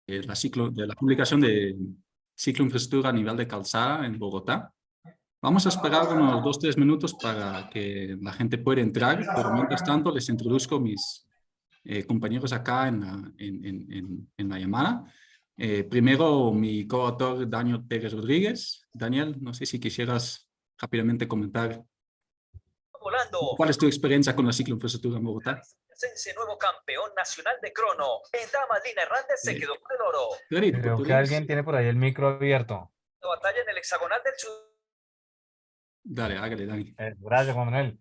de la publicación de ciclo infraestructura a nivel de calzada en Bogotá. Vamos a esperar unos 2-3 minutos para que la gente pueda entrar, pero mientras tanto les introduzco mis compañeros acá en la llamada. Primero, mi coautor Daniel Pérez Rodríguez. Daniel, no sé si quisieras rápidamente comentar Volando. cuál es tu experiencia con la cicloinfraestructura en Bogotá. Ese nuevo campeón nacional de crono. En damas, Lina Hernández se quedó con el oro. Clarito, Creo que alguien tiene por ahí el micro abierto. La batalla en el hexagonal del sur. Dale, hágale, Dani. Gracias, Juan Manuel.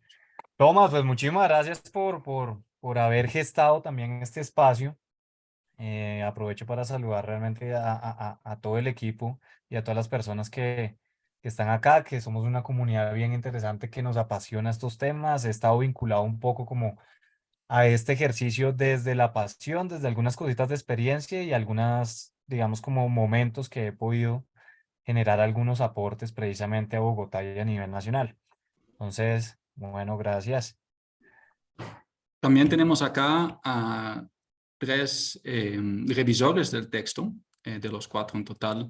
Tomás, pues muchísimas gracias por haber gestado también este espacio. Aprovecho para saludar realmente a todo el equipo y a todas las personas que están acá, que somos una comunidad bien interesante que nos apasiona estos temas. He estado vinculado un poco como a este ejercicio desde la pasión, desde algunas cositas de experiencia y algunas, digamos, como momentos que he podido generar algunos aportes precisamente a Bogotá y a nivel nacional. Entonces, bueno, gracias. También tenemos acá a 3 revisores del texto, de los 4 en total.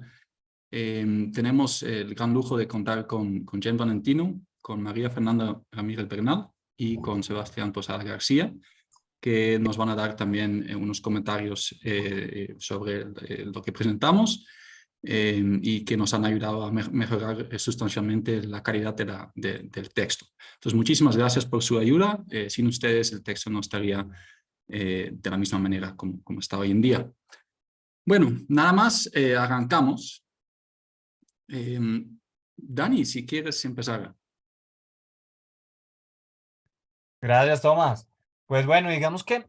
Tenemos el gran lujo de contar con Jen Valentino, con María Fernanda Ramírez Bernal y con Sebastián Posada García, que nos van a dar también unos comentarios sobre lo que presentamos y que nos han ayudado a mejorar sustancialmente la calidad del texto. Entonces, muchísimas gracias por su ayuda. Sin ustedes, el texto no estaría de la misma manera como está hoy en día. Bueno, nada más, arrancamos. Dani, si quieres empezar. Gracias, Tomás. Pues bueno, digamos que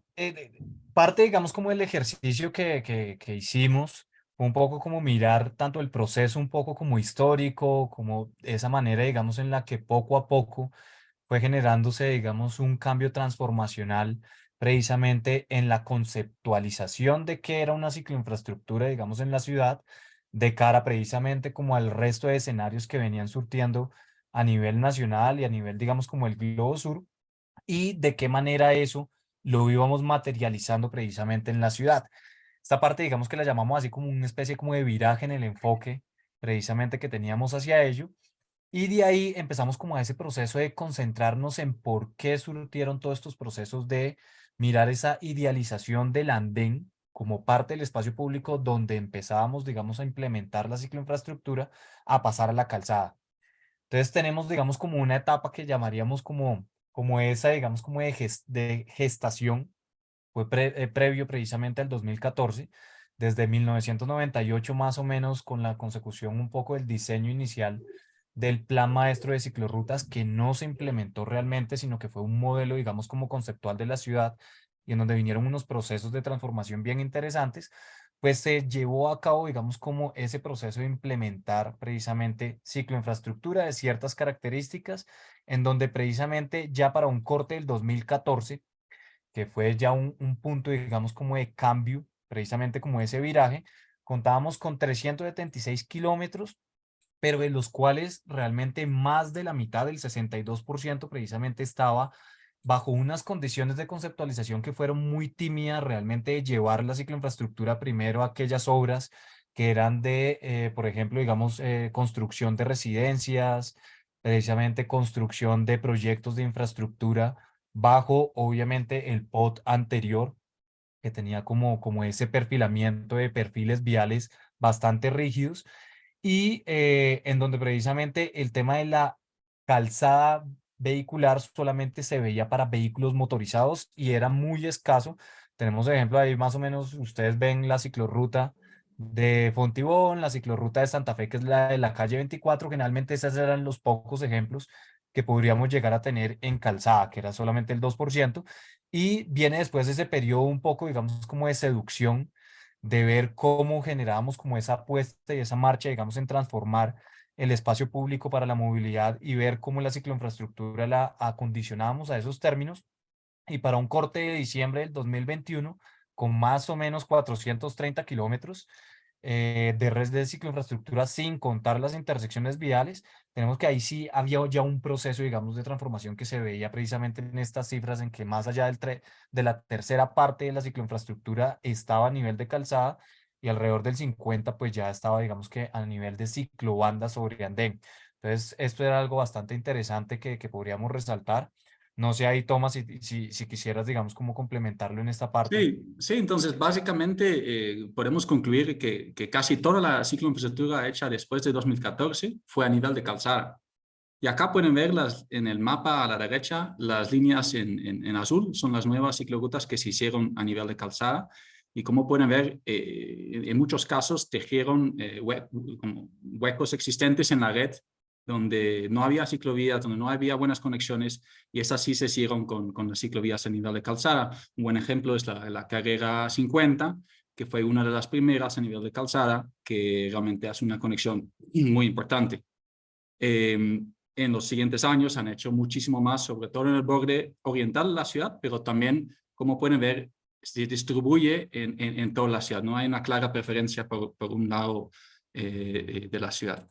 parte, digamos, como el ejercicio que hicimos, fue un poco como mirar tanto el proceso un poco como histórico, como esa manera, digamos, en la que poco a poco fue generándose, digamos, un cambio transformacional precisamente en la conceptualización de qué era una cicloinfraestructura, digamos, en la ciudad, de cara precisamente como al resto de escenarios que venían surtiendo a nivel nacional y a nivel, digamos, como el Globo Sur, y de qué manera eso lo íbamos materializando precisamente en la ciudad. Esta parte, digamos que la llamamos así como una especie como de viraje en el enfoque precisamente que teníamos hacia ello. Y de ahí empezamos como a ese proceso de concentrarnos en por qué surtieron todos estos procesos de mirar esa idealización del andén como parte del espacio público donde empezábamos, digamos, a implementar la cicloinfraestructura a pasar a la calzada. Entonces tenemos, digamos, como una etapa que llamaríamos como esa, digamos, como de gestación. Fue previo precisamente al 2014, desde 1998 más o menos, con la consecución un poco del diseño inicial del Plan Maestro de Ciclorrutas, que no se implementó realmente, sino que fue un modelo, digamos, como conceptual de la ciudad, y en donde vinieron unos procesos de transformación bien interesantes. Pues se llevó a cabo, digamos, como ese proceso de implementar precisamente cicloinfraestructura de ciertas características, en donde precisamente ya para un corte del 2014, que fue ya un punto, digamos, como de cambio, precisamente como ese viraje, contábamos con 376 kilómetros, pero de los cuales realmente más de la mitad, del 62%, precisamente estaba bajo unas condiciones de conceptualización que fueron muy tímidas, realmente de llevar la cicloinfraestructura primero a aquellas obras que eran de, por ejemplo, digamos, construcción de residencias, precisamente construcción de proyectos de infraestructura bajo, obviamente, el POT anterior, que tenía como ese perfilamiento de perfiles viales bastante rígidos, y en donde precisamente el tema de la calzada vehicular solamente se veía para vehículos motorizados y era muy escaso. Tenemos ejemplo ahí, más o menos, ustedes ven la ciclorruta de Fontibón, la ciclorruta de Santa Fe, que es la de la calle 24. Generalmente esos eran los pocos ejemplos que podríamos llegar a tener en calzada, que era solamente el 2%, y viene después ese periodo un poco, digamos, como de seducción, de ver cómo generábamos como esa apuesta y esa marcha, digamos, en transformar el espacio público para la movilidad y ver cómo la cicloinfraestructura la acondicionábamos a esos términos. Y para un corte de diciembre del 2021, con más o menos 430 kilómetros de red de cicloinfraestructura, sin contar las intersecciones viales, tenemos que ahí sí había ya un proceso, digamos, de transformación que se veía precisamente en estas cifras, en que más allá de la tercera parte de la cicloinfraestructura estaba a nivel de calzada, y alrededor del 50 pues ya estaba, digamos que a nivel de ciclobanda sobre andén. Entonces, esto era algo bastante interesante que podríamos resaltar. No sé ahí, Tomás, si quisieras, digamos, cómo complementarlo en esta parte. Sí, sí, entonces básicamente podemos concluir que casi toda la cicloinfraestructura hecha después de 2014 fue a nivel de calzada. Y acá pueden ver en el mapa a la derecha las líneas en azul, son las nuevas ciclorutas que se hicieron a nivel de calzada. Y como pueden ver, en muchos casos tejieron como huecos existentes en la red donde no había ciclovías, donde no había buenas conexiones, y esas sí se hicieron con las ciclovías a nivel de calzada. Un buen ejemplo es la carrera 50, que fue una de las primeras a nivel de calzada, que realmente hace una conexión muy importante. En los siguientes años han hecho muchísimo más, sobre todo en el borde oriental de la ciudad, pero también, como pueden ver, se distribuye en toda la ciudad. No hay una clara preferencia por un lado de la ciudad.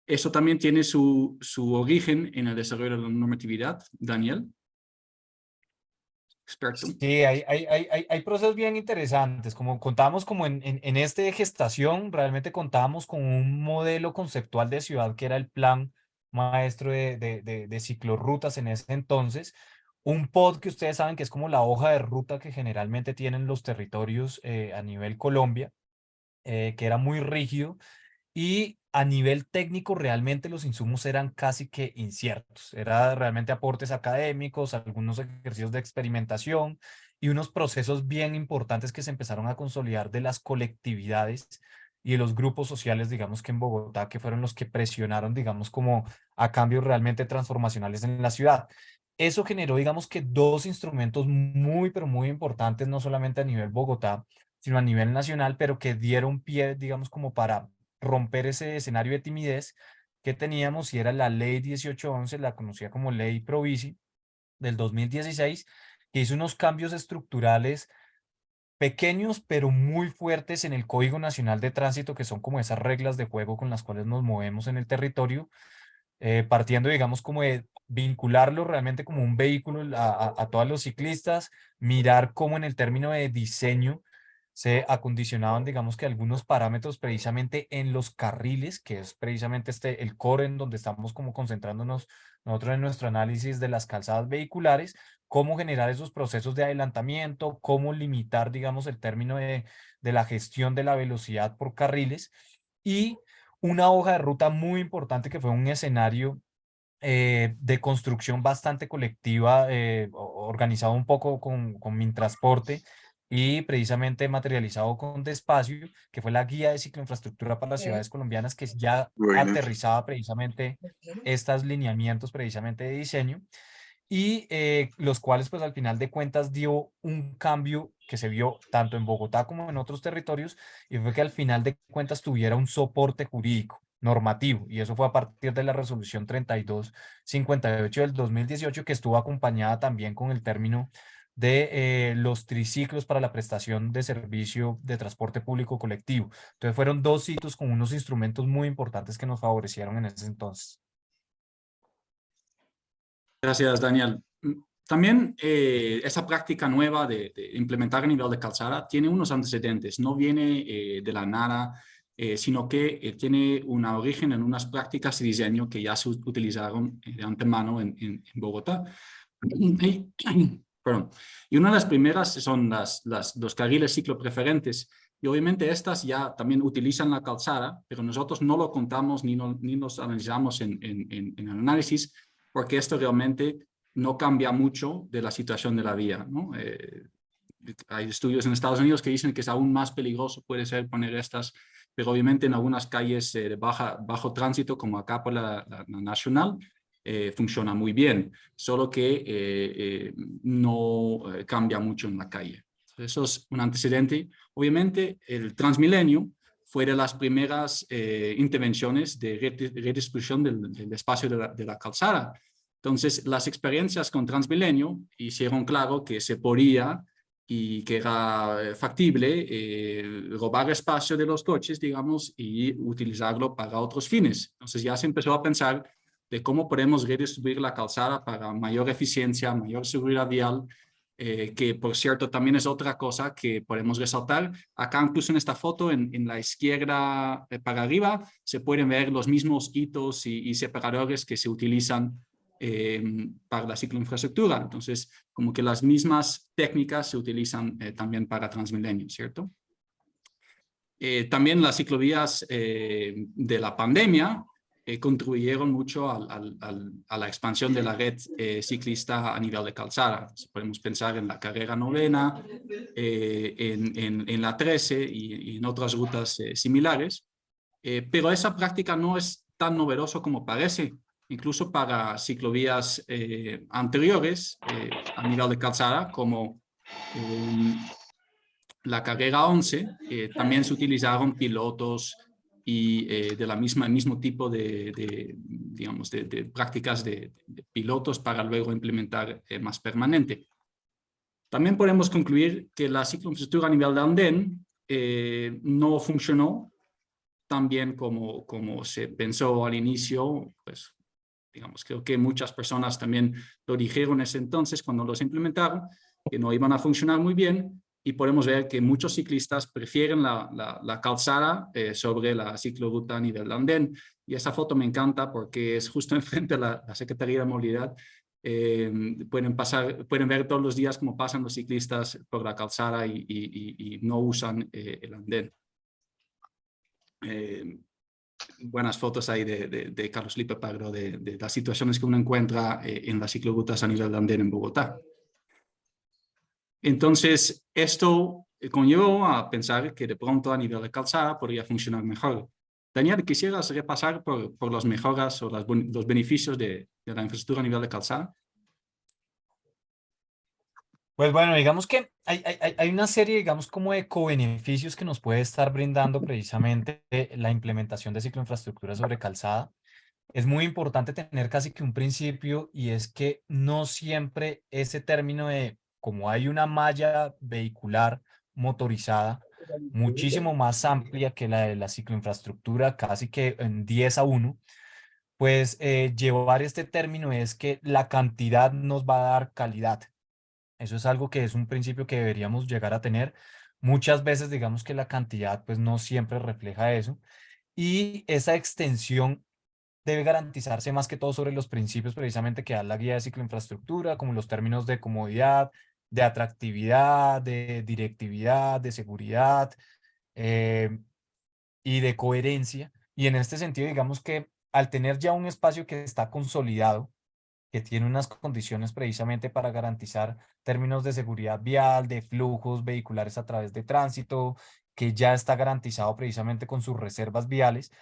Eso también tiene su origen en el desarrollo de la normatividad. Daniel, experto. Sí, hay procesos bien interesantes. Como contábamos como en este gestación, realmente contábamos con un modelo conceptual de ciudad que era el plan maestro de ciclorrutas en ese entonces. Un POD que ustedes saben que es como la hoja de ruta que generalmente tienen los territorios a nivel Colombia, que era muy rígido y a nivel técnico realmente los insumos eran casi que inciertos. Era realmente aportes académicos, algunos ejercicios de experimentación y unos procesos bien importantes que se empezaron a consolidar de las colectividades y de los grupos sociales, digamos que en Bogotá, que fueron los que presionaron, digamos, como a cambios realmente transformacionales en la ciudad. Eso generó, digamos que dos instrumentos muy, pero muy importantes, no solamente a nivel Bogotá, sino a nivel nacional, pero que dieron pie, digamos, como para romper ese escenario de timidez que teníamos y era la ley 1811, la conocida como ley Provici del 2016, que hizo unos cambios estructurales pequeños pero muy fuertes en el Código Nacional de Tránsito, que son como esas reglas de juego con las cuales nos movemos en el territorio, partiendo, digamos, como de vincularlo realmente como un vehículo a todos los ciclistas, mirar cómo en el término de diseño se acondicionaban, digamos que algunos parámetros precisamente en los carriles, que es precisamente el core en donde estamos como concentrándonos nosotros en nuestro análisis de las calzadas vehiculares, cómo generar esos procesos de adelantamiento, cómo limitar, digamos, el término de la gestión de la velocidad por carriles y una hoja de ruta muy importante que fue un escenario de construcción bastante colectiva, organizado un poco con Mintransporte y precisamente materializado con Despacio, que fue la guía de cicloinfraestructura para las ciudades colombianas, que ya Bueno, aterrizaba precisamente estos lineamientos precisamente de diseño y los cuales pues al final de cuentas dio un cambio que se vio tanto en Bogotá como en otros territorios y fue que al final de cuentas tuviera un soporte jurídico normativo y eso fue a partir de la resolución 3258 del 2018 que estuvo acompañada también con el término de los triciclos para la prestación de servicio de transporte público colectivo. Entonces fueron dos hitos con unos instrumentos muy importantes que nos favorecieron en ese entonces. Gracias, Daniel. También esa práctica nueva de implementar a nivel de calzada tiene unos antecedentes, no viene de la nada, sino que tiene un origen en unas prácticas de diseño que ya se utilizaron de antemano en Bogotá. Perdón. Y una de las primeras son los carriles ciclopreferentes. Y obviamente estas ya también utilizan la calzada, pero nosotros no lo contamos ni nos analizamos en el análisis, porque esto realmente no cambia mucho de la situación de la vía, ¿no? Hay estudios en Estados Unidos que dicen que es aún más peligroso puede ser poner estas, pero obviamente en algunas calles de bajo tránsito, como acá por la Nacional, funciona muy bien, solo que no cambia mucho en la calle. Eso es un antecedente. Obviamente, el Transmilenio fue de las primeras intervenciones de redistribución del espacio de la calzada. Entonces, las experiencias con Transmilenio hicieron claro que se podía y que era factible robar espacio de los coches, digamos, y utilizarlo para otros fines. Entonces ya se empezó a pensar de cómo podemos redistribuir la calzada para mayor eficiencia, mayor seguridad vial, que por cierto también es otra cosa que podemos resaltar. Acá incluso en esta foto, en la izquierda para arriba, se pueden ver los mismos hitos y separadores que se utilizan para la cicloinfraestructura. Entonces, como que las mismas técnicas se utilizan también para Transmilenio, ¿cierto? También las ciclovías de la pandemia contribuyeron mucho a la expansión de la red ciclista a nivel de calzada. Entonces, podemos pensar en la carrera novena, en la 13 y en otras rutas similares, pero esa práctica no es tan novedoso como parece. Incluso para ciclovías anteriores a nivel de calzada, como la carrera 11, también se utilizaron pilotos y de la mismo tipo digamos, de prácticas de pilotos para luego implementar más permanente. También podemos concluir que la cicloinfraestructura a nivel de andén no funcionó tan bien como se pensó al inicio. Pues, digamos, creo que muchas personas también lo dijeron en ese entonces cuando los implementaron, que no iban a funcionar muy bien. Y podemos ver que muchos ciclistas prefieren la calzada sobre la ciclorruta a nivel de andén. Y esa foto me encanta porque es justo enfrente de la Secretaría de Movilidad. Pueden ver todos los días cómo pasan los ciclistas por la calzada y no usan el andén. Buenas fotos ahí de Carlos Lipe Pardo, de las situaciones que uno encuentra en las ciclorrutas a nivel de andén en Bogotá. Entonces, esto conllevó a pensar que de pronto a nivel de calzada podría funcionar mejor. Daniel, ¿quisieras repasar por las mejoras o los beneficios de la infraestructura a nivel de calzada? Pues bueno, digamos que hay una serie, digamos, como de cobeneficios que nos puede estar brindando precisamente la implementación de cicloinfraestructura sobre calzada. Es muy importante tener casi que un principio y es que no siempre ese término de como hay una malla vehicular motorizada muchísimo más amplia que la de la cicloinfraestructura, casi que en 10-1, pues llevar este término es que la cantidad nos va a dar calidad. Eso es algo que es un principio que deberíamos llegar a tener. Muchas veces digamos que la cantidad pues no siempre refleja eso y esa extensión debe garantizarse más que todo sobre los principios precisamente que da la guía de cicloinfraestructura, como los términos de comodidad, de atractividad, de directividad, de seguridad eh, y de coherencia. Y en este sentido, digamos que al tener ya un espacio que está consolidado, que tiene unas condiciones precisamente para garantizar términos de seguridad vial, de flujos vehiculares a través de tránsito, que ya está garantizado precisamente con sus reservas viales,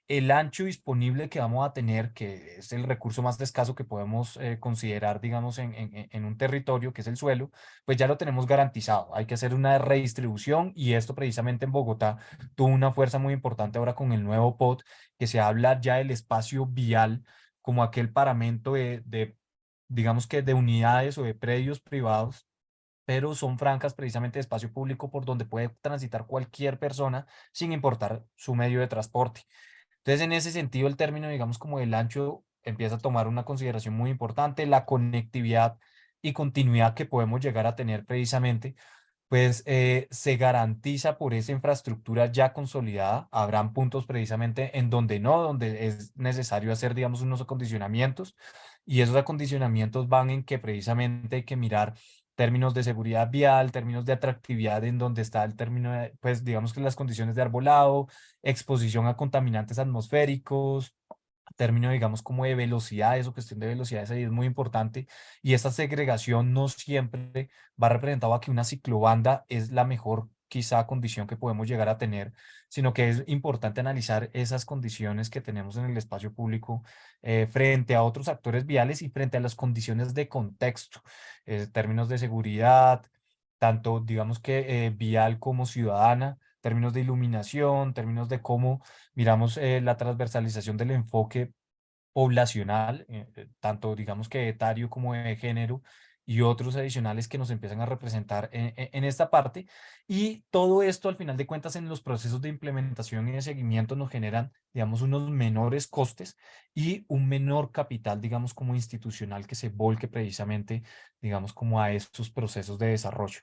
el ancho disponible que vamos a tener, que es el recurso más escaso que podemos considerar, digamos, en un territorio, que es el suelo, pues ya lo tenemos garantizado. Hay que hacer una redistribución y esto precisamente en Bogotá tuvo una fuerza muy importante ahora con el nuevo POT, que se habla ya del espacio vial como aquel paramento digamos que de unidades o de predios privados, pero son franjas precisamente de espacio público por donde puede transitar cualquier persona sin importar su medio de transporte. Entonces, en ese sentido, el término, digamos, como el ancho empieza a tomar una consideración muy importante, la conectividad y continuidad que podemos llegar a tener precisamente pues se garantiza por esa infraestructura ya consolidada. Habrán puntos precisamente en donde no, donde es necesario hacer, digamos, unos acondicionamientos y esos acondicionamientos van en que precisamente hay que mirar términos de seguridad vial, términos de atractividad en donde está el término de, pues digamos que las condiciones de arbolado, exposición a contaminantes atmosféricos, término, digamos, como de velocidades o cuestión de velocidades ahí es muy importante. Y esta segregación no siempre va representado a que una ciclobanda es la mejor quizá condición que podemos llegar a tener, sino que es importante analizar esas condiciones que tenemos en el espacio público frente a otros actores viales y frente a las condiciones de contexto, términos de seguridad, tanto digamos que vial como ciudadana, términos de iluminación, términos de cómo miramos la transversalización del enfoque poblacional, tanto digamos que etario como de género, y otros adicionales que nos empiezan a representar en esta parte. Y todo esto, al final de cuentas, en los procesos de implementación y de seguimiento nos generan, digamos, unos menores costes y un menor capital, digamos, como institucional que se volque precisamente, digamos, como a estos procesos de desarrollo.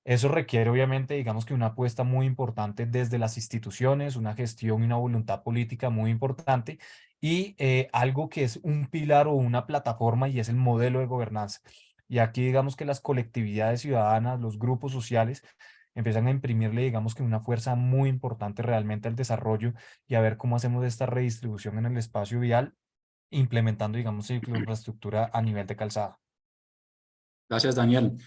Eso requiere, obviamente, digamos que una apuesta muy importante desde las instituciones, una gestión y una voluntad política muy importante y algo que es un pilar o una plataforma y es el modelo de gobernanza. Y aquí digamos que las colectividades ciudadanas, los grupos sociales, empiezan a imprimirle, digamos que una fuerza muy importante realmente al desarrollo y a ver cómo hacemos esta redistribución en el espacio vial, implementando, digamos, infraestructura a nivel de calzada. Gracias, Daniel.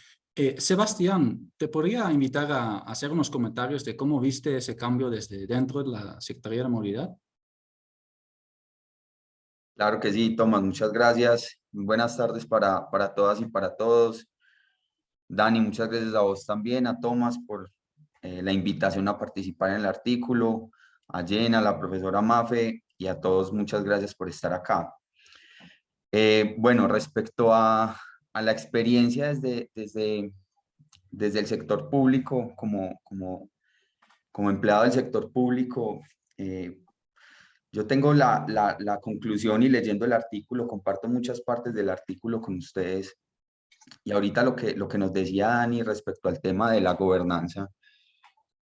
Sebastián, ¿te podría invitar a hacer unos comentarios de cómo viste ese cambio desde dentro de la Secretaría de Movilidad? Claro que sí, Tomás, muchas gracias. Muy buenas tardes para todas y para todos. Dani, muchas gracias a vos también, a Tomás, por la invitación a participar en el artículo, a Jenna, a la profesora Mafe y a todos, muchas gracias por estar acá. Bueno, respecto a la experiencia desde el sector público, como empleado del sector público, yo tengo la conclusión y leyendo el artículo, comparto muchas partes del artículo con ustedes. Y ahorita lo que nos decía Dani respecto al tema de la gobernanza,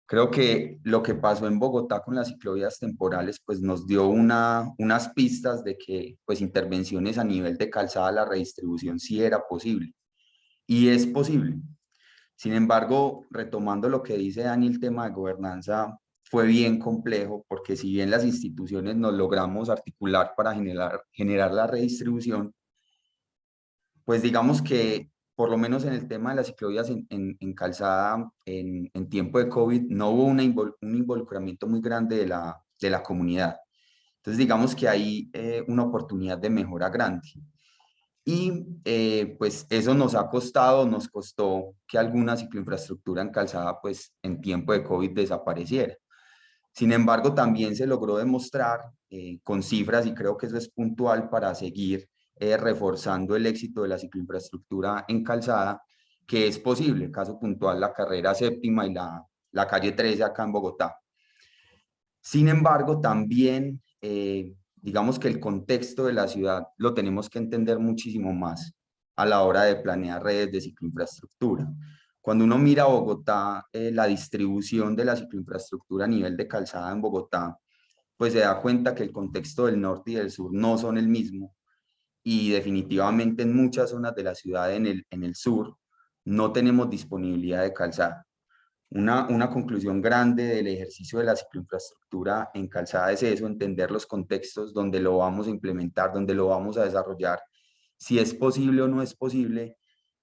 creo que lo que pasó en Bogotá con las ciclovías temporales, pues nos dio unas pistas de que pues intervenciones a nivel de calzada, la redistribución sí era posible. Y es posible. Sin embargo, retomando lo que dice Dani, el tema de gobernanza fue bien complejo, porque si bien las instituciones nos logramos articular para generar la redistribución, pues digamos que por lo menos en el tema de las ciclovías en calzada, en tiempo de COVID, no hubo un involucramiento muy grande de la comunidad. Entonces digamos que hay una oportunidad de mejora grande. Y pues eso nos costó que alguna cicloinfraestructura en calzada pues en tiempo de COVID desapareciera. Sin embargo, también se logró demostrar con cifras, y creo que eso es puntual para seguir reforzando el éxito de la cicloinfraestructura en calzada, que es posible, caso puntual, la carrera séptima y la calle 13 acá en Bogotá. Sin embargo, también digamos que el contexto de la ciudad lo tenemos que entender muchísimo más a la hora de planear redes de cicloinfraestructura. Cuando uno mira a Bogotá, la distribución de la cicloinfraestructura a nivel de calzada en Bogotá, pues se da cuenta que el contexto del norte y del sur no son el mismo y definitivamente en muchas zonas de la ciudad en el sur no tenemos disponibilidad de calzada. Una conclusión grande del ejercicio de la cicloinfraestructura en calzada es eso, entender los contextos donde lo vamos a implementar, donde lo vamos a desarrollar, si es posible o no es posible.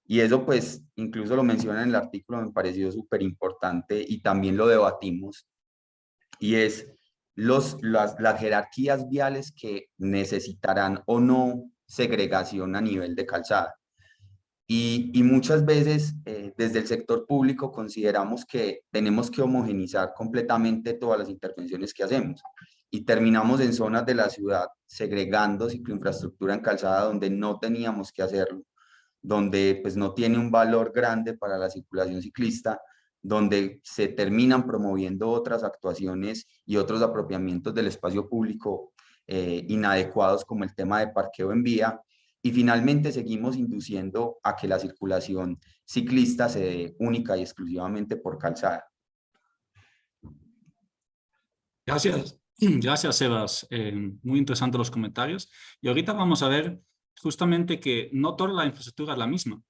Y eso pues incluso lo menciona en el artículo, me pareció súper importante y también lo debatimos. Y es las jerarquías viales que necesitarán o no segregación a nivel de calzada. Y muchas veces desde el sector público consideramos que tenemos que homogenizar completamente todas las intervenciones que hacemos y terminamos en zonas de la ciudad segregando cicloinfraestructura en calzada donde no teníamos que hacerlo, donde pues no tiene un valor grande para la circulación ciclista, donde se terminan promoviendo otras actuaciones y otros apropiamientos del espacio público inadecuados como el tema de parqueo en vía. Y finalmente seguimos induciendo a que la circulación ciclista se dé única y exclusivamente por calzada. Gracias, gracias, Sebas. Muy interesantes los comentarios. Y ahorita vamos a ver justamente que no toda la infraestructura es la misma.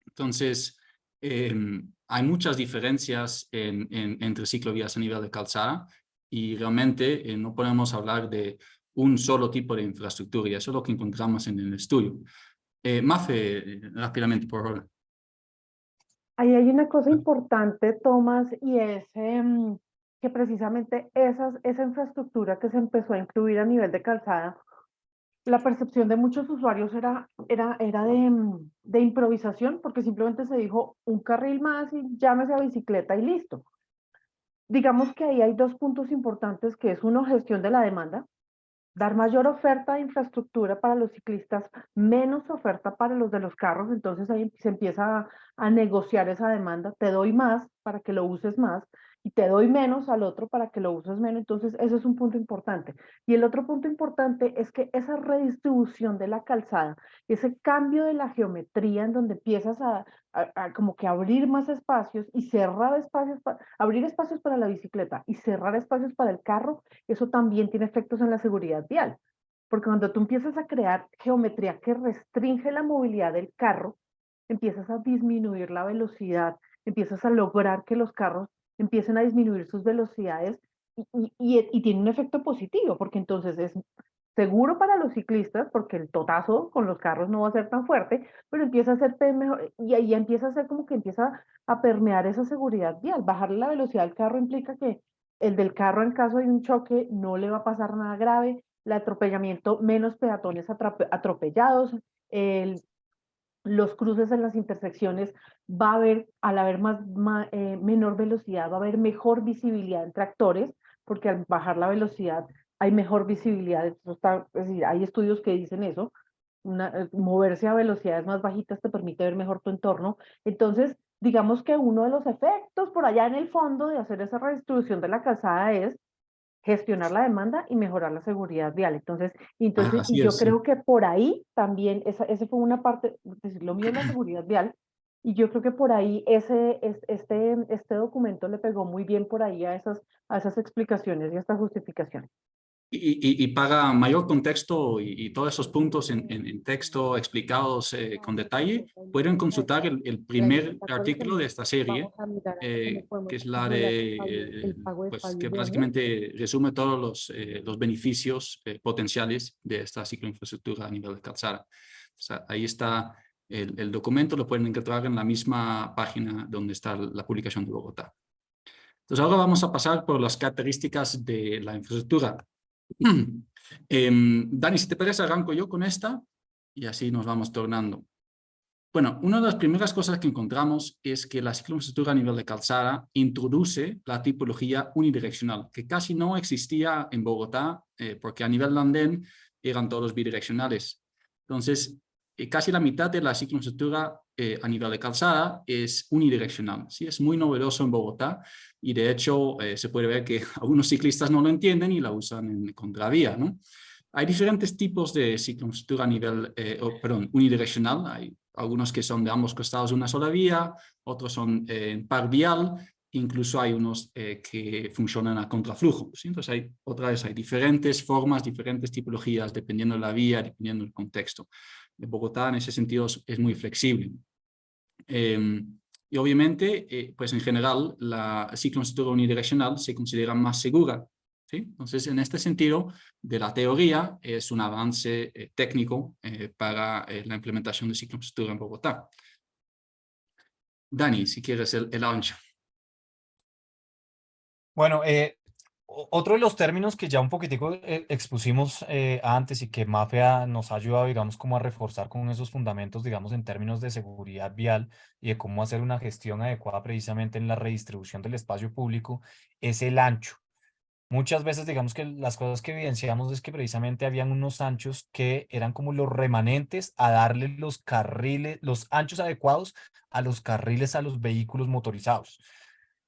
Entonces, hay muchas diferencias entre ciclovías a nivel de calzada y realmente no podemos hablar de un solo tipo de infraestructura y eso es lo que encontramos en el estudio. Mafe, rápidamente, por favor. Ahí hay una cosa importante, Tomás, y es que precisamente esa infraestructura que se empezó a incluir a nivel de calzada, la percepción de muchos usuarios era de improvisación, porque simplemente se dijo un carril más y llámese a bicicleta y listo. Digamos que ahí hay dos puntos importantes, que es uno, gestión de la demanda, dar mayor oferta de infraestructura para los ciclistas, menos oferta para los de los carros, entonces ahí se empieza a negociar esa demanda, te doy más para que lo uses más y te doy menos al otro para que lo uses menos, entonces eso es un punto importante. Y el otro punto importante es que esa redistribución de la calzada, ese cambio de la geometría en donde empiezas a como que abrir más espacios y cerrar espacios, abrir espacios para la bicicleta y cerrar espacios para el carro, eso también tiene efectos en la seguridad vial, porque cuando tú empiezas a crear geometría que restringe la movilidad del carro, empiezas a disminuir la velocidad, empiezas a lograr que los carros empiecen a disminuir sus velocidades y tiene un efecto positivo, porque entonces es seguro para los ciclistas, porque el totazo con los carros no va a ser tan fuerte, pero empieza a ser mejor, y ahí empieza a ser como que empieza a permear esa seguridad vial. Bajarle la velocidad al carro implica que el del carro en caso de un choque no le va a pasar nada grave, el atropellamiento, menos peatones atropellados, el, los cruces en las intersecciones va a haber, al haber menor velocidad, va a haber mejor visibilidad en tractores, porque al bajar la velocidad hay mejor visibilidad. Eso está, es decir, hay estudios que dicen eso. Moverse a velocidades más bajitas te permite ver mejor tu entorno. Entonces, digamos que uno de los efectos por allá en el fondo de hacer esa redistribución de la calzada es gestionar la demanda y mejorar la seguridad vial. Así Y yo es, sí. creo que por ahí también, ese fue una parte, es decir, lo mío es la seguridad vial, y yo creo que por ahí este documento le pegó muy bien por ahí a esas explicaciones y a estas justificaciones. Y para mayor contexto y todos esos puntos en texto explicados con detalle, pueden consultar el primer artículo de esta serie, Vamos a mirar a ver cómo podemos que es la nivelar de, el pago de pues que pavillones. básicamente resume todos los beneficios potenciales de esta cicloinfraestructura a nivel de calzada. O sea, ahí está el documento, lo pueden encontrar en la misma página donde está la publicación de Bogotá. Entonces ahora vamos a pasar por las características de la infraestructura. Dani, si te parece, arranco yo con esta y así nos vamos tornando. Bueno, una de las primeras cosas que encontramos es que la cicloinfraestructura a nivel de calzada introduce la tipología unidireccional, que casi no existía en Bogotá, porque a nivel de andén eran todos bidireccionales. Entonces, casi la mitad de la cicloinfraestructura a nivel de calzada es unidireccional. ¿Sí? Es muy novedoso en Bogotá y de hecho se puede ver que algunos ciclistas no lo entienden y la usan en contravía, ¿no? Hay diferentes tipos de cicloinfraestructura a nivel, unidireccional. Hay algunos que son de ambos costados de una sola vía, otros son par vial, incluso hay unos que funcionan a contraflujo. ¿Sí? Entonces hay diferentes formas, diferentes tipologías, dependiendo de la vía, dependiendo del contexto. Bogotá en ese sentido es muy flexible. Y obviamente, pues en general, la cicloinfraestructura unidireccional se considera más segura. ¿Sí? Entonces, en este sentido, de la teoría, es un avance técnico para la implementación de cicloinfraestructura en Bogotá. Dani, si quieres el ancho. Bueno, otro de los términos que ya un poquitico expusimos antes y que Mafia nos ha ayudado, digamos, como a reforzar con esos fundamentos, digamos, en términos de seguridad vial y de cómo hacer una gestión adecuada precisamente en la redistribución del espacio público, es el ancho. Muchas veces, digamos que las cosas que evidenciamos es que precisamente habían unos anchos que eran como los remanentes a darle los carriles, los anchos adecuados a los carriles a los vehículos motorizados.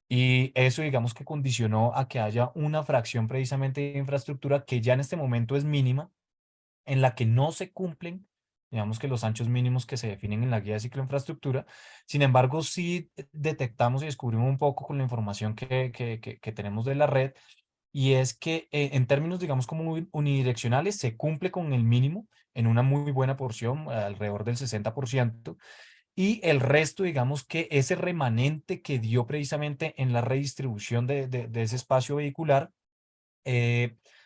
Y eso, digamos que condicionó a que haya una fracción precisamente de infraestructura que ya en este momento es mínima, en la que no se cumplen, digamos que los anchos mínimos que se definen en la guía de cicloinfraestructura. Sin embargo, sí detectamos y descubrimos un poco con la información que tenemos de la red, y es que en términos, digamos, como unidireccionales, se cumple con el mínimo en una muy buena porción, alrededor del 60%. Y el resto, digamos que ese remanente que dio precisamente en la redistribución de ese espacio vehicular,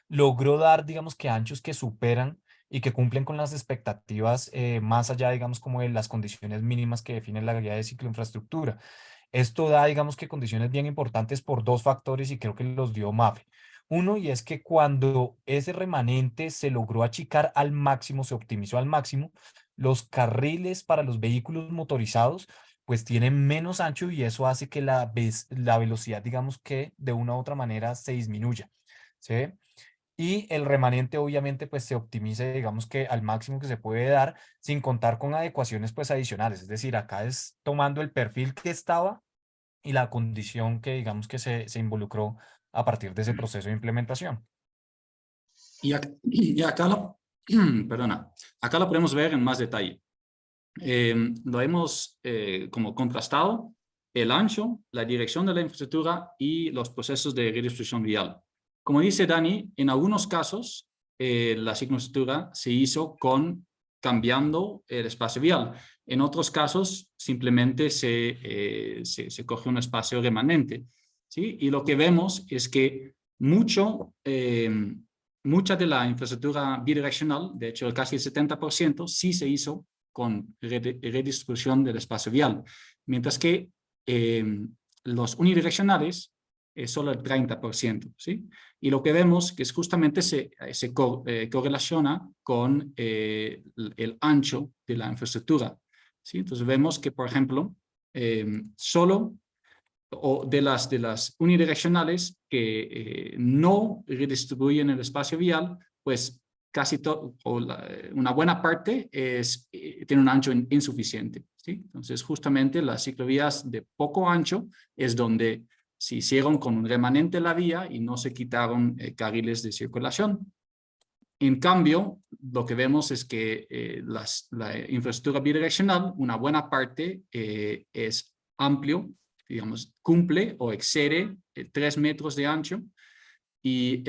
logró dar, digamos que anchos que superan y que cumplen con las expectativas más allá, digamos, como de las condiciones mínimas que define la guía de cicloinfraestructura. Esto da, digamos que condiciones bien importantes por dos factores y creo que los dio MAFE. Uno, y es que cuando ese remanente se logró achicar al máximo, se optimizó al máximo, los carriles para los vehículos motorizados pues tienen menos ancho y eso hace que la velocidad, digamos que de una u otra manera se disminuya. ¿Sí? y el remanente obviamente pues se optimice, digamos que al máximo que se puede dar, sin contar con adecuaciones pues adicionales. Es decir, acá es tomando el perfil que estaba y la condición que digamos que se involucró a partir de ese proceso de implementación. Y acá lo, perdona, acá lo podemos ver en más detalle. Lo hemos como contrastado el ancho, la dirección de la infraestructura y los procesos de redistribución vial. Como dice Dani, en algunos casos la cicloinfraestructura se hizo cambiando el espacio vial. En otros casos simplemente se coge un espacio remanente, ¿sí? Y lo que vemos es que mucha de la infraestructura bidireccional, de hecho casi el 70%, sí se hizo con redistribución del espacio vial, mientras que los unidireccionales solo el 30%, ¿sí? Y lo que vemos que es justamente se correlaciona con el ancho de la infraestructura, ¿sí? Entonces vemos que, por ejemplo, solo o de las unidireccionales que no redistribuyen el espacio vial, pues casi todo, una buena parte tiene un ancho insuficiente, ¿sí? Entonces, justamente las ciclovías de poco ancho es donde se hicieron con un remanente la vía y no se quitaron carriles de circulación. En cambio, lo que vemos es que la infraestructura bidireccional, una buena parte es amplio, digamos, cumple o excede 3 metros de ancho y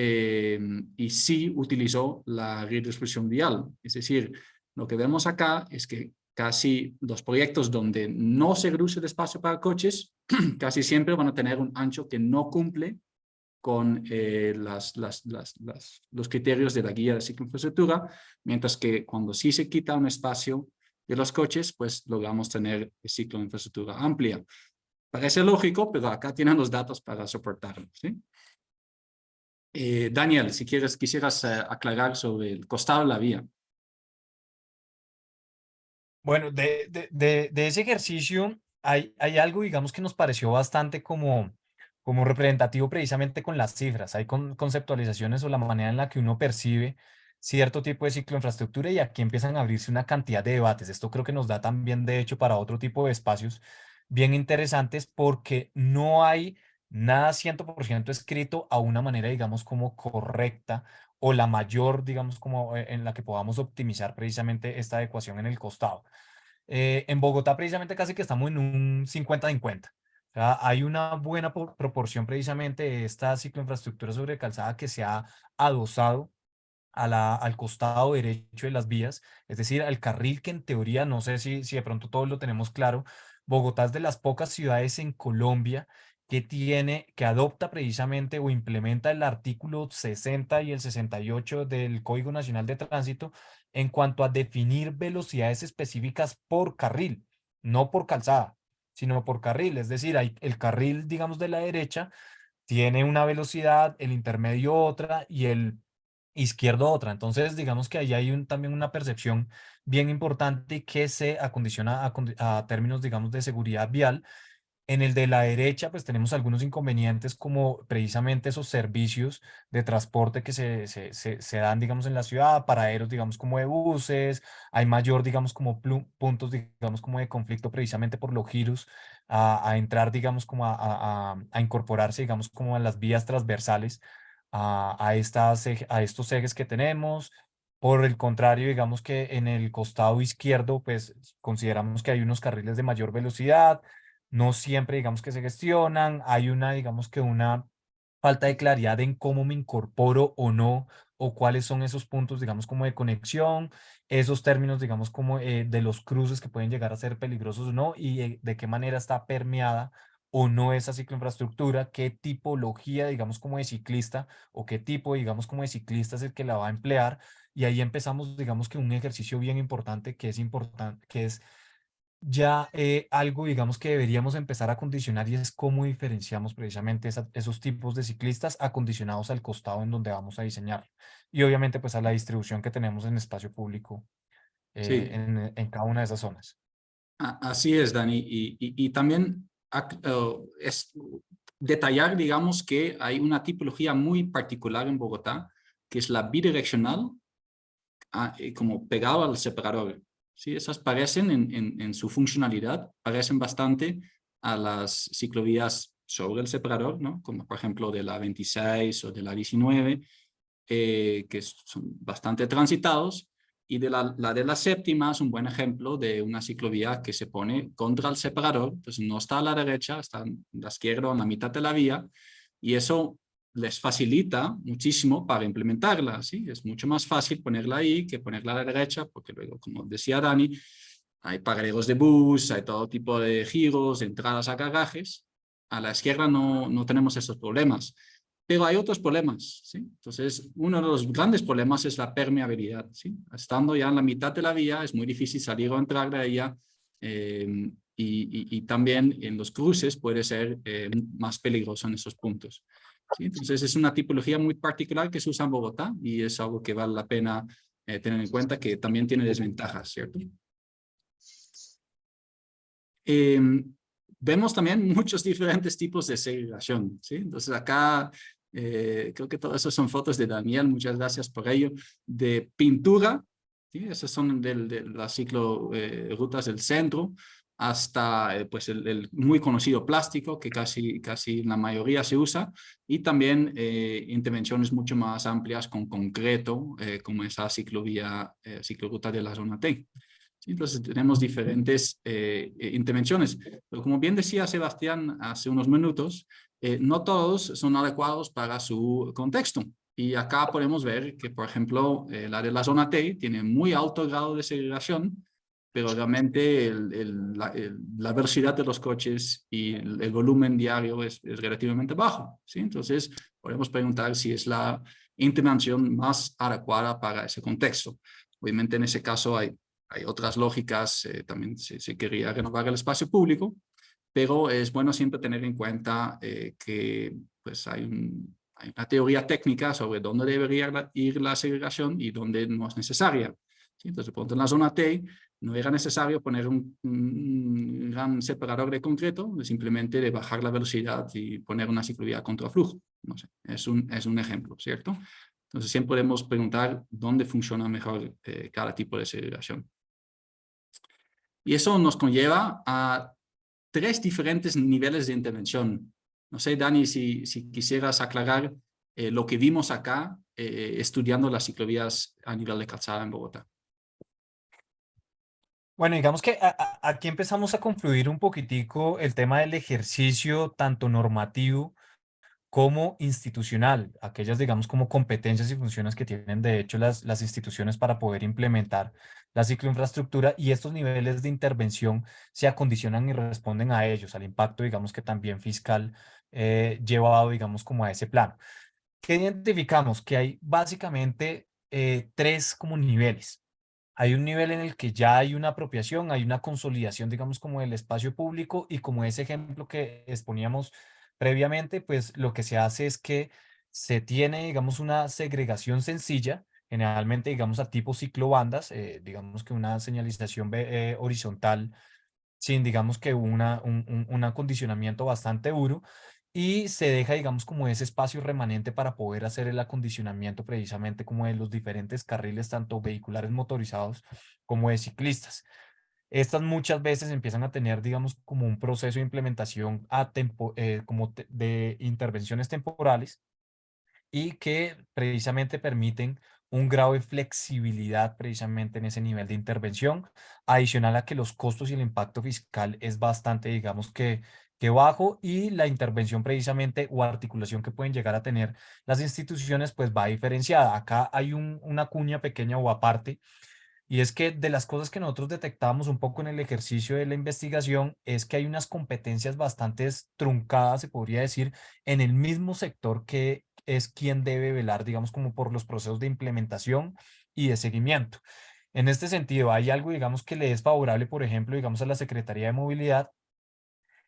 sí utilizó la redistribución vial. Es decir, lo que vemos acá es que casi los proyectos donde no se reduce el espacio para coches, casi siempre van a tener un ancho que no cumple con los criterios de la guía de cicloinfraestructura, mientras que cuando sí se quita un espacio de los coches, pues logramos tener cicloinfraestructura amplia. Parece lógico, pero acá tienen los datos para soportarlo, ¿sí? Daniel, si quisieras aclarar sobre el costado de la vía. Bueno, de ese ejercicio hay algo, digamos, que nos pareció bastante como representativo precisamente con las cifras. Hay conceptualizaciones o la manera en la que uno percibe cierto tipo de cicloinfraestructura y aquí empiezan a abrirse una cantidad de debates. Esto creo que nos da también, de hecho, para otro tipo de espacios bien interesantes porque no hay nada 100% escrito a una manera, digamos, como correcta o la mayor, digamos, como en la que podamos optimizar precisamente esta adecuación en el costado. En Bogotá precisamente casi que estamos en un 50-50. O sea, hay una buena proporción precisamente de esta cicloinfraestructura sobre calzada que se ha adosado al costado derecho de las vías, es decir, al carril que en teoría, no sé si de pronto todos lo tenemos claro, Bogotá es de las pocas ciudades en Colombia que adopta precisamente o implementa el artículo 60 y el 68 del Código Nacional de Tránsito en cuanto a definir velocidades específicas por carril, no por calzada, sino por carril. Es decir, el carril, digamos, de la derecha tiene una velocidad, el intermedio otra y el izquierdo otra. Entonces, digamos que ahí hay también una percepción bien importante que se acondiciona a términos, digamos, de seguridad vial. En el de la derecha, pues tenemos algunos inconvenientes como precisamente esos servicios de transporte que se dan, digamos, en la ciudad, paraderos, digamos, como de buses, hay mayor, digamos, como puntos, digamos, como de conflicto precisamente por los giros a entrar, digamos, como a incorporarse, digamos, como a las vías transversales, a estos ejes que tenemos. Por el contrario, digamos que en el costado izquierdo, pues consideramos que hay unos carriles de mayor velocidad, no siempre digamos que se gestionan, hay digamos que una falta de claridad en cómo me incorporo o no, o cuáles son esos puntos, digamos, como de conexión, esos términos, digamos, como de los cruces que pueden llegar a ser peligrosos o no, y de qué manera está permeada o no esa cicloinfraestructura, qué tipología, digamos, como de ciclista, o qué tipo, digamos, como de ciclista es el que la va a emplear, y ahí empezamos, digamos, que un ejercicio bien importante, que es ya algo, digamos, que deberíamos empezar a condicionar y es cómo diferenciamos precisamente esos tipos de ciclistas acondicionados al costado en donde vamos a diseñar. Y obviamente pues a la distribución que tenemos en espacio público Sí, en cada una de esas zonas. así es, Dani. Y también es detallar, digamos, que hay una tipología muy particular en Bogotá que es la bidireccional, como pegado al separador. ¿Sí? Esas parecen en su funcionalidad, parecen bastante a las ciclovías sobre el separador, ¿no? Como por ejemplo de la 26 o de la 19, que son bastante transitados, y la de la séptima es un buen ejemplo de una ciclovía que se pone contra el separador, entonces no está a la derecha, está a la izquierda o en la mitad de la vía, y eso les facilita muchísimo para implementarla, ¿sí? Es mucho más fácil ponerla ahí que ponerla a la derecha, porque luego, como decía Dani, hay paraderos de bus, hay todo tipo de giros, entradas a garajes. A la izquierda no tenemos esos problemas, pero hay otros problemas, ¿sí? Entonces, uno de los grandes problemas es la permeabilidad, ¿sí? Estando ya en la mitad de la vía, es muy difícil salir o entrar de ella, y también en los cruces puede ser más peligroso en esos puntos. ¿Sí? Entonces, es una tipología muy particular que se usa en Bogotá y es algo que vale la pena tener en cuenta, que también tiene desventajas, ¿cierto? Vemos también muchos diferentes tipos de segregación, ¿sí? Entonces acá creo que todas esas son fotos de Daniel, muchas gracias por ello, de pintura, ¿sí? Esas son de las ciclorrutas del centro, hasta pues el muy conocido plástico, que casi la mayoría se usa, y también intervenciones mucho más amplias con concreto, como esa ciclorruta de la zona T. ¿Sí? Entonces tenemos diferentes intervenciones. Pero como bien decía Sebastián hace unos minutos, no todos son adecuados para su contexto. Y acá podemos ver que, por ejemplo, la de la zona T tiene muy alto grado de segregación, pero realmente la velocidad de los coches y el volumen diario es relativamente bajo, ¿sí? Entonces podemos preguntar si es la intervención más adecuada para ese contexto. Obviamente en ese caso hay otras lógicas, también se quería renovar el espacio público, pero es bueno siempre tener en cuenta que pues hay una teoría técnica sobre dónde debería ir la segregación y dónde no es necesaria. ¿Sí? Entonces, por ejemplo, en la zona T no era necesario poner un gran separador de concreto, simplemente de bajar la velocidad y poner una ciclovía a contraflujo. No sé, es un ejemplo, ¿cierto? Entonces, siempre podemos preguntar dónde funciona mejor cada tipo de segregación. Y eso nos conlleva a 3 diferentes niveles de intervención. No sé, Dani, si quisieras aclarar lo que vimos acá estudiando las ciclovías a nivel de calzada en Bogotá. Bueno, digamos que aquí empezamos a confluir un poquitico el tema del ejercicio tanto normativo como institucional, aquellas, digamos, como competencias y funciones que tienen de hecho las instituciones para poder implementar la cicloinfraestructura, y estos niveles de intervención se acondicionan y responden a ellos, al impacto, digamos, que también fiscal llevado, digamos, como a ese plano. ¿Qué identificamos? Que hay básicamente 3 como niveles. Hay un nivel en el que ya hay una apropiación, hay una consolidación, digamos, como del espacio público, y como ese ejemplo que exponíamos previamente, pues lo que se hace es que se tiene, digamos, una segregación sencilla, generalmente, digamos, a tipo ciclobandas, digamos que una señalización horizontal sin, digamos que un acondicionamiento bastante duro, y se deja, digamos, como ese espacio remanente para poder hacer el acondicionamiento precisamente como de los diferentes carriles, tanto vehiculares motorizados como de ciclistas. Estas muchas veces empiezan a tener, digamos, como un proceso de implementación de intervenciones temporales, y que precisamente permiten un grado de flexibilidad precisamente en ese nivel de intervención, adicional a que los costos y el impacto fiscal es bastante, digamos que bajo, y la intervención precisamente o articulación que pueden llegar a tener las instituciones pues va diferenciada. Acá hay una cuña pequeña o aparte, y es que de las cosas que nosotros detectamos un poco en el ejercicio de la investigación es que hay unas competencias bastante truncadas, se podría decir, en el mismo sector, que es quien debe velar, digamos, como por los procesos de implementación y de seguimiento. En este sentido, hay algo, digamos, que le es favorable, por ejemplo, digamos, a la Secretaría de Movilidad,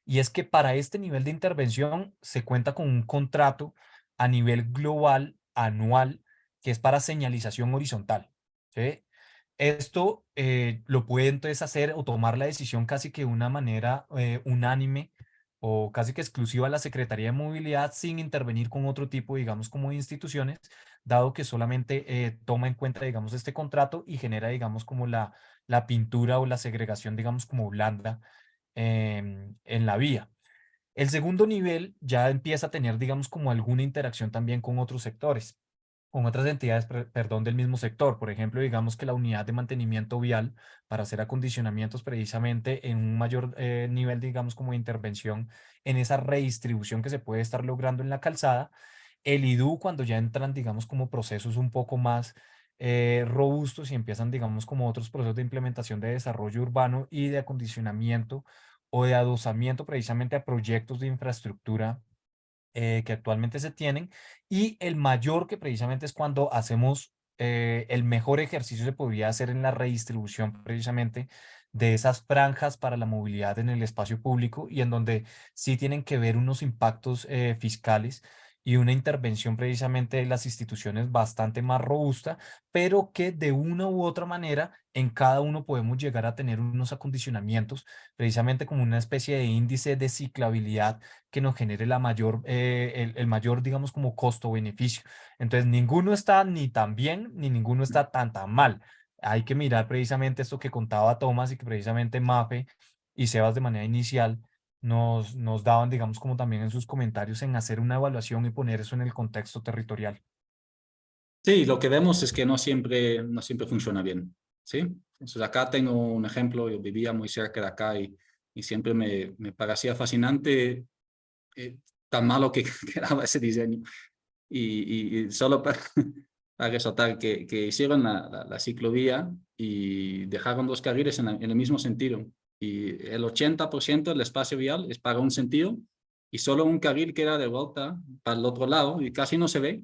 y es que para este nivel de intervención se cuenta con un contrato a nivel global anual que es para señalización horizontal, ¿sí? Esto lo puede entonces hacer o tomar la decisión casi que de una manera unánime o casi que exclusiva a la Secretaría de Movilidad sin intervenir con otro tipo, digamos, como de instituciones, dado que solamente toma en cuenta, digamos, este contrato y genera, digamos, como la pintura o la segregación, digamos, como blanda en la vía. El segundo nivel ya empieza a tener, digamos, como alguna interacción también con otros sectores, con otras entidades, perdón, del mismo sector. Por ejemplo, digamos que la unidad de mantenimiento vial para hacer acondicionamientos precisamente en un mayor nivel, digamos, como de intervención en esa redistribución que se puede estar logrando en la calzada. El IDU, cuando ya entran, digamos, como procesos un poco más robustos y empiezan, digamos, como otros procesos de implementación de desarrollo urbano y de acondicionamiento o de adosamiento precisamente a proyectos de infraestructura que actualmente se tienen, y el mayor que precisamente es cuando hacemos el mejor ejercicio se podría hacer en la redistribución precisamente de esas franjas para la movilidad en el espacio público y en donde sí tienen que ver unos impactos fiscales y una intervención precisamente de las instituciones bastante más robusta, pero que de una u otra manera en cada uno podemos llegar a tener unos acondicionamientos, precisamente como una especie de índice de ciclabilidad que nos genere la mayor, el mayor, digamos, como costo-beneficio. Entonces, ninguno está ni tan bien, ni ninguno está tan mal. Hay que mirar precisamente esto que contaba Tomás y que precisamente Mafe y Sebas de manera inicial nos daban, digamos, como también en sus comentarios, en hacer una evaluación y poner eso en el contexto territorial. Sí, lo que vemos es que no siempre funciona bien, ¿sí? Entonces acá tengo un ejemplo, yo vivía muy cerca de acá y siempre me parecía fascinante tan malo que quedaba ese diseño. Y solo para resaltar que hicieron la ciclovía y dejaron dos carriles en el mismo sentido. Y el 80% del espacio vial es para un sentido y solo un carril queda de vuelta para el otro lado y casi no se ve.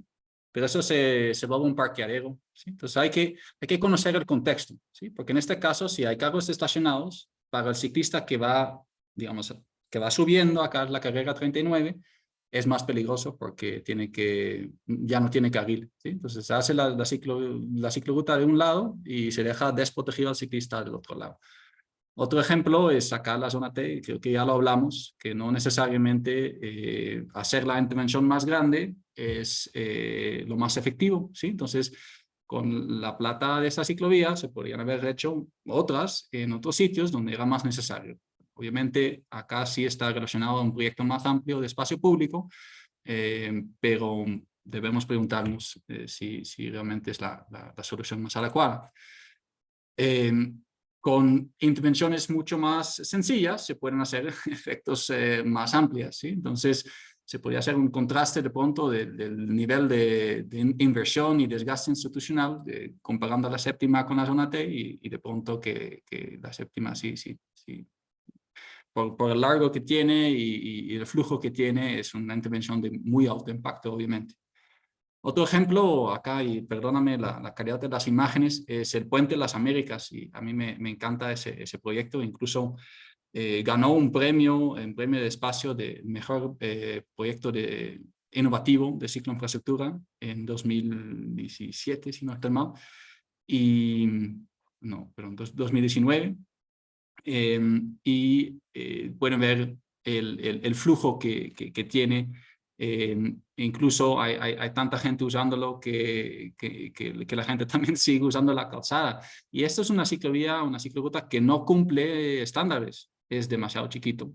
Pero eso se vuelve un parqueadero, ¿sí? Entonces hay que conocer el contexto, ¿sí? Porque en este caso, si hay carros estacionados, para el ciclista que va, digamos, que va subiendo acá la carrera 39, es más peligroso porque ya no tiene carril, ¿sí? Entonces se hace la cicloruta de un lado y se deja desprotegido al ciclista del otro lado. Otro ejemplo es acá la zona T, creo que ya lo hablamos, que no necesariamente hacer la intervención más grande es lo más efectivo, ¿sí? Entonces, con la plata de esta ciclovía se podrían haber hecho otras en otros sitios donde era más necesario. Obviamente, acá sí está relacionado a un proyecto más amplio de espacio público, pero debemos preguntarnos si realmente es la solución más adecuada. Con intervenciones mucho más sencillas se pueden hacer efectos más amplios, ¿sí? Entonces, se podría hacer un contraste de pronto del nivel de inversión y desgaste institucional, comparando la séptima con la zona T y de pronto que la séptima sí, por el largo que tiene y el flujo que tiene, es una intervención de muy alto impacto, obviamente. Otro ejemplo acá, y perdóname la calidad de las imágenes, es el Puente de las Américas, y a mí me encanta ese proyecto. Incluso ganó un premio de espacio de mejor proyecto innovativo de cicloinfraestructura en 2017, si no estoy mal, y no, perdón, 2019. Pueden ver el flujo que tiene. Incluso hay tanta gente usándolo que la gente también sigue usando la calzada. Y esto es una cicloruta que no cumple estándares. Es demasiado chiquito.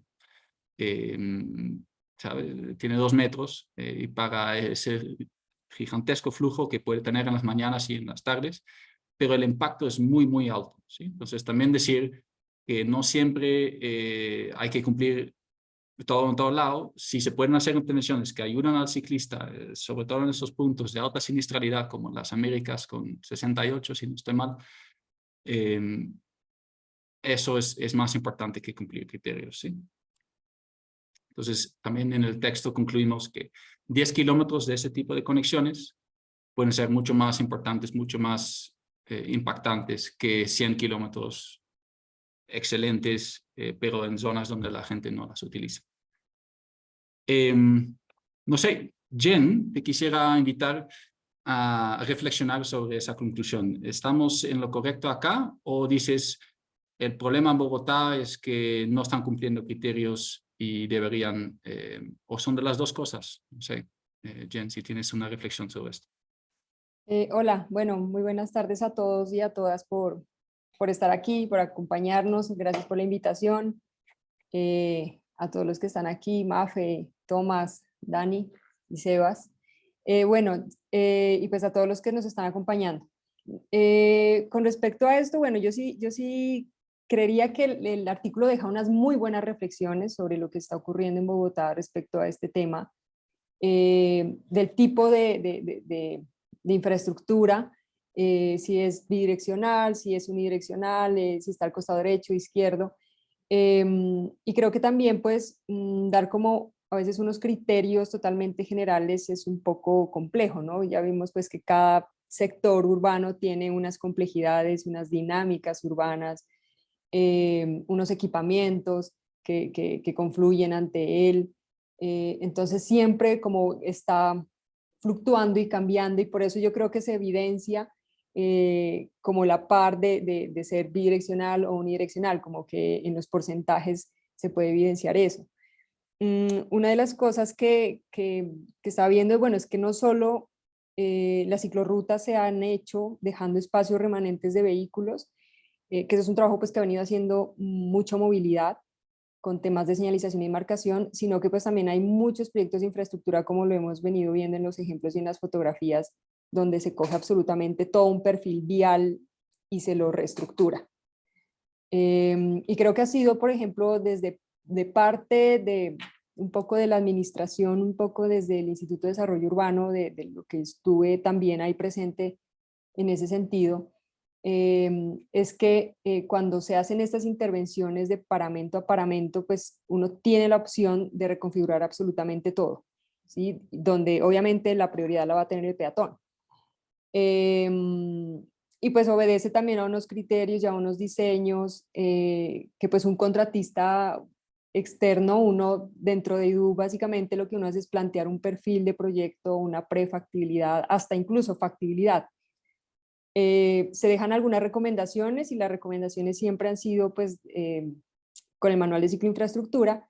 ¿Sabe? Tiene 2 metros y para ese gigantesco flujo que puede tener en las mañanas y en las tardes, pero el impacto es muy, muy alto, ¿sí? Entonces también decir que no siempre hay que cumplir todo en todo lado. Si se pueden hacer intervenciones que ayudan al ciclista, sobre todo en esos puntos de alta siniestralidad, como las Américas con 68, si no estoy mal, eso es más importante que cumplir criterios, ¿sí? Entonces, también en el texto concluimos que 10 kilómetros de ese tipo de conexiones pueden ser mucho más importantes, mucho más impactantes que 100 kilómetros excelentes, pero en zonas donde la gente no las utiliza. No sé, Jen, te quisiera invitar a reflexionar sobre esa conclusión. ¿Estamos en lo correcto acá o dices el problema en Bogotá es que no están cumpliendo criterios y deberían, o son de las dos cosas. No sé, Jen, si tienes una reflexión sobre esto. Hola, bueno, muy buenas tardes a todos y a todas por estar aquí, por acompañarnos. Gracias por la invitación. A todos los que están aquí, Mafe, Tomás, Dani y Sebas. Y pues a todos los que nos están acompañando. Con respecto a esto, bueno, yo sí creería que el artículo deja unas muy buenas reflexiones sobre lo que está ocurriendo en Bogotá respecto a este tema, del tipo de infraestructura, si es bidireccional, si es unidireccional, si está al costado derecho, izquierdo. Y creo que también pues dar como a veces unos criterios totalmente generales es un poco complejo, ¿no? Ya vimos pues que cada sector urbano tiene unas complejidades, unas dinámicas urbanas, unos equipamientos que confluyen ante él. Entonces siempre como está fluctuando y cambiando, y por eso yo creo que se evidencia como la par de ser bidireccional o unidireccional, como que en los porcentajes se puede evidenciar eso. Una de las cosas que estaba viendo, bueno, es que no solo las ciclorrutas se han hecho dejando espacios remanentes de vehículos, que eso es un trabajo pues que ha venido haciendo mucha movilidad con temas de señalización y marcación, sino que pues también hay muchos proyectos de infraestructura, como lo hemos venido viendo en los ejemplos y en las fotografías, donde se coge absolutamente todo un perfil vial y se lo reestructura. Y creo que ha sido, por ejemplo, desde de parte de un poco de la administración, un poco desde el Instituto de Desarrollo Urbano, de lo que estuve también ahí presente en ese sentido, es que cuando se hacen estas intervenciones de paramento a paramento, pues uno tiene la opción de reconfigurar absolutamente todo, ¿sí? Donde obviamente la prioridad la va a tener el peatón. Y pues obedece también a unos criterios y a unos diseños que pues un contratista externo, uno dentro de IDU básicamente lo que uno hace es plantear un perfil de proyecto, una prefactibilidad, hasta incluso factibilidad. Se dejan algunas recomendaciones y las recomendaciones siempre han sido pues con el manual de ciclo infraestructura.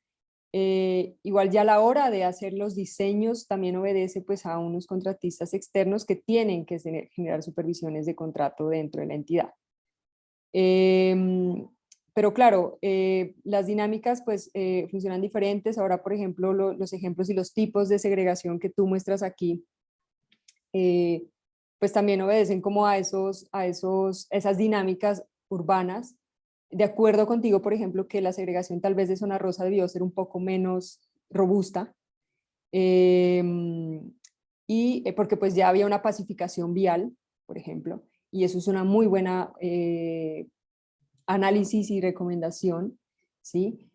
Igual ya a la hora de hacer los diseños también obedece pues a unos contratistas externos que tienen que generar supervisiones de contrato dentro de la entidad. Pero claro, las dinámicas pues funcionan diferentes. Ahora, por ejemplo, los ejemplos y los tipos de segregación que tú muestras aquí, pues también obedecen como a esas dinámicas urbanas. De acuerdo contigo, por ejemplo, que la segregación tal vez de zona rosa debió ser un poco menos robusta, porque pues ya había una pacificación vial, por ejemplo, y eso es una muy buena análisis y recomendación, ¿sí?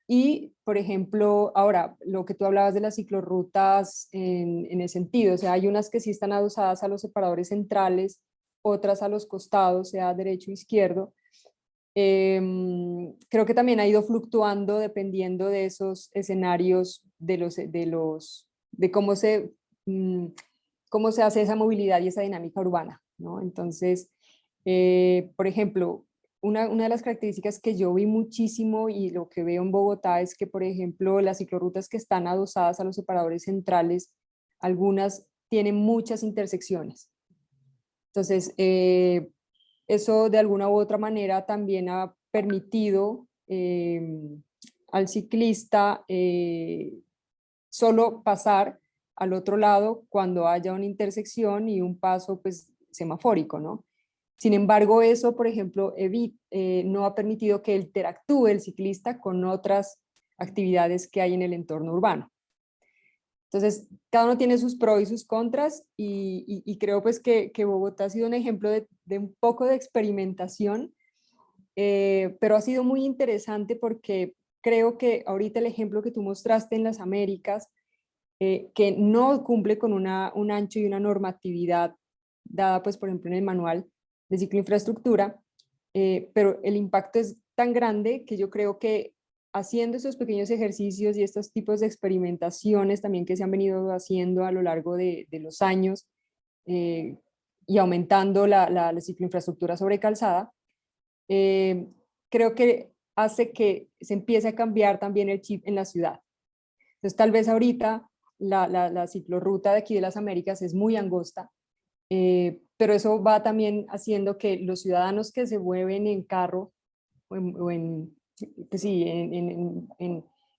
Y, por ejemplo, ahora, lo que tú hablabas de las ciclorrutas en el sentido, o sea, hay unas que sí están adosadas a los separadores centrales, otras a los costados, sea derecho o izquierdo. Creo que también ha ido fluctuando dependiendo de esos escenarios, de cómo se hace esa movilidad y esa dinámica urbana, ¿no? Entonces, por ejemplo, una de las características que yo vi muchísimo y lo que veo en Bogotá es que, por ejemplo, las ciclorrutas que están adosadas a los separadores centrales, algunas tienen muchas intersecciones. Entonces, eso de alguna u otra manera también ha permitido al ciclista solo pasar al otro lado cuando haya una intersección y un paso pues semafórico, ¿no? Sin embargo, eso, por ejemplo, no ha permitido que interactúe el ciclista con otras actividades que hay en el entorno urbano. Entonces, cada uno tiene sus pros y sus contras y creo pues que Bogotá ha sido un ejemplo de un poco de experimentación, pero ha sido muy interesante porque creo que ahorita el ejemplo que tú mostraste en las Américas, que no cumple con un ancho y una normatividad dada pues por ejemplo en el manual de ciclo infraestructura, pero el impacto es tan grande que yo creo que haciendo esos pequeños ejercicios y estos tipos de experimentaciones también que se han venido haciendo a lo largo de los años y aumentando la cicloinfraestructura sobre calzada, creo que hace que se empiece a cambiar también el chip en la ciudad. Entonces, tal vez ahorita la ciclorruta de aquí de las Américas es muy angosta, pero eso va también haciendo que los ciudadanos que se mueven en carro pues sí,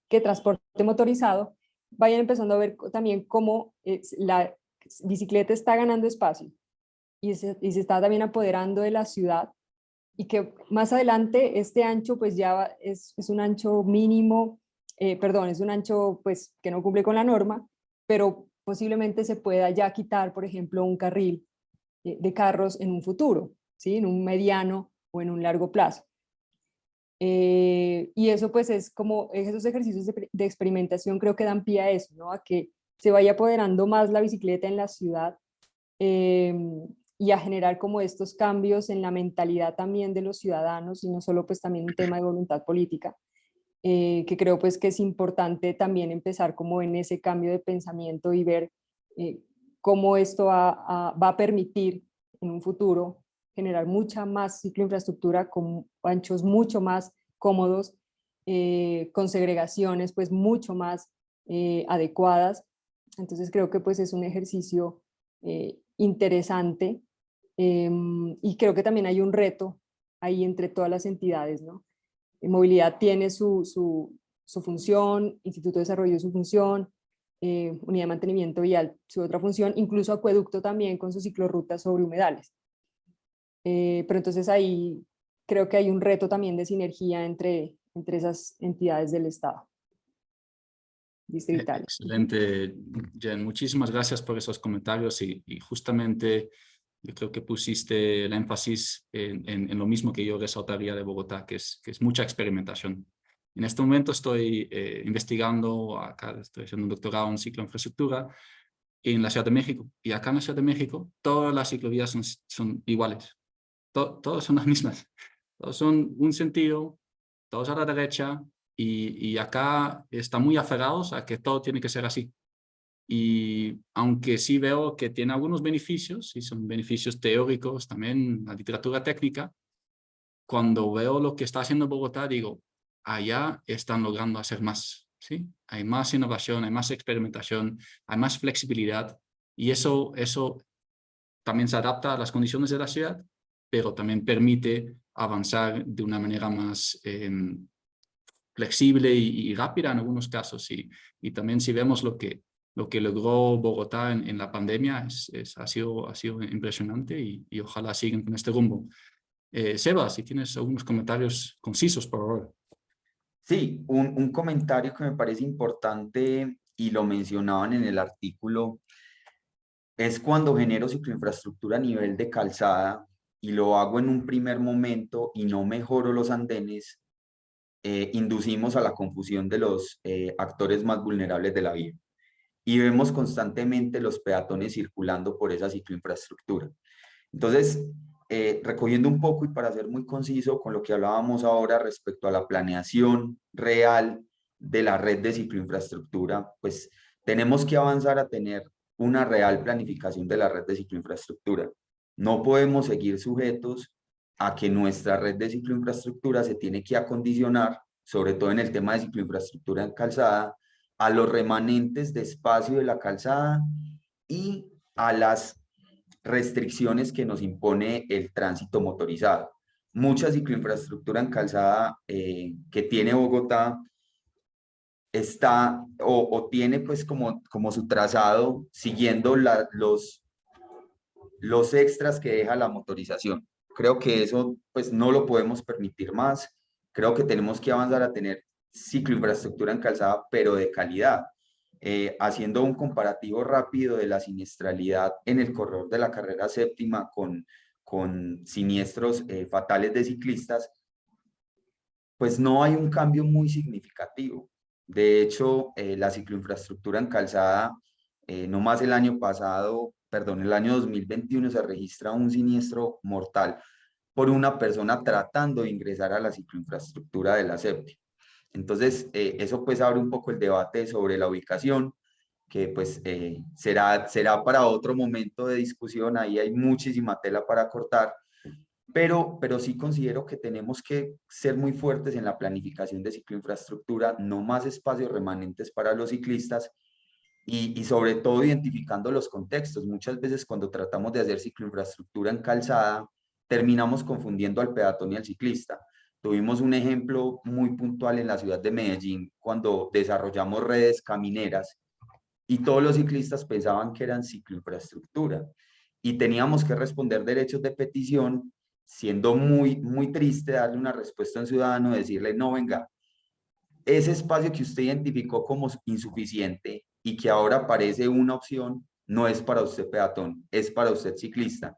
que transporte motorizado, vayan empezando a ver también cómo la bicicleta está ganando espacio y se está también apoderando de la ciudad, y que más adelante este ancho pues ya es un ancho mínimo, perdón, es un ancho pues que no cumple con la norma, pero posiblemente se pueda ya quitar, por ejemplo, un carril de carros en un futuro, ¿sí? En un mediano o en un largo plazo. Y eso pues es como esos ejercicios de experimentación creo que dan pie a eso, ¿no? A que se vaya apoderando más la bicicleta en la ciudad, y a generar como estos cambios en la mentalidad también de los ciudadanos, y no solo pues también un tema de voluntad política, que creo pues que es importante también empezar como en ese cambio de pensamiento y ver cómo esto va a permitir en un futuro generar mucha más cicloinfraestructura con anchos mucho más cómodos, con segregaciones pues mucho más adecuadas. Entonces creo que pues es un ejercicio interesante, y creo que también hay un reto ahí entre todas las entidades, ¿no? Movilidad tiene su función, Instituto de Desarrollo su función, Unidad de Mantenimiento Vial su otra función, incluso Acueducto también con sus ciclorrutas sobre humedales. Pero entonces ahí creo que hay un reto también de sinergia entre esas entidades del Estado distritales. Excelente, Jen. Muchísimas gracias por esos comentarios y justamente yo creo que pusiste el énfasis en lo mismo que yo resaltaría de Bogotá, que es mucha experimentación. En este momento estoy investigando, acá estoy haciendo un doctorado en cicloinfraestructura en la Ciudad de México. Y acá en la Ciudad de México todas las ciclovías son iguales. Todas son las mismas. Todos son un sentido, todos a la derecha, y acá están muy aferrados a que todo tiene que ser así. Y aunque sí veo que tiene algunos beneficios, y son beneficios teóricos también, la literatura técnica, cuando veo lo que está haciendo Bogotá, digo, allá están logrando hacer más, ¿sí? Hay más innovación, hay más experimentación, hay más flexibilidad, y eso también se adapta a las condiciones de la ciudad, pero también permite avanzar de una manera más flexible y rápida en algunos casos. Y también si vemos lo que logró Bogotá en la pandemia, ha sido impresionante, y ojalá sigan con este rumbo. Seba, si tienes algunos comentarios concisos, por favor. Sí, un comentario que me parece importante y lo mencionaban en el artículo es cuando genero cicloinfraestructura a nivel de calzada y lo hago en un primer momento y no mejoro los andenes, inducimos a la confusión de los actores más vulnerables de la vía. Y vemos constantemente los peatones circulando por esa cicloinfraestructura. Entonces, recogiendo un poco y para ser muy conciso con lo que hablábamos ahora respecto a la planeación real de la red de cicloinfraestructura, pues tenemos que avanzar a tener una real planificación de la red de cicloinfraestructura. No podemos seguir sujetos a que nuestra red de cicloinfraestructura se tiene que acondicionar, sobre todo en el tema de cicloinfraestructura en calzada, a los remanentes de espacio de la calzada y a las restricciones que nos impone el tránsito motorizado. Mucha cicloinfraestructura en calzada que tiene Bogotá está o tiene pues como su trazado siguiendo los extras que deja la motorización. Creo que eso pues no lo podemos permitir más. Creo que tenemos que avanzar a tener cicloinfraestructura en calzada, pero de calidad. Haciendo un comparativo rápido de la siniestralidad en el corredor de la carrera séptima con siniestros fatales de ciclistas, pues no hay un cambio muy significativo. De hecho, la cicloinfraestructura en calzada, no más el año pasado, perdón, el año 2021 se registra un siniestro mortal por una persona tratando de ingresar a la cicloinfraestructura de la séptima. Entonces, eso pues abre un poco el debate sobre la ubicación, que pues será para otro momento de discusión. Ahí hay muchísima tela para cortar, pero sí considero que tenemos que ser muy fuertes en la planificación de cicloinfraestructura, no más espacios remanentes para los ciclistas y sobre todo identificando los contextos. Muchas veces cuando tratamos de hacer cicloinfraestructura en calzada, terminamos confundiendo al peatón y al ciclista. Tuvimos un ejemplo muy puntual en la ciudad de Medellín cuando desarrollamos redes camineras y todos los ciclistas pensaban que eran cicloinfraestructura y teníamos que responder derechos de petición, siendo muy triste darle una respuesta a un ciudadano, decirle, no, venga, ese espacio que usted identificó como insuficiente y que ahora parece una opción, no es para usted peatón, es para usted ciclista.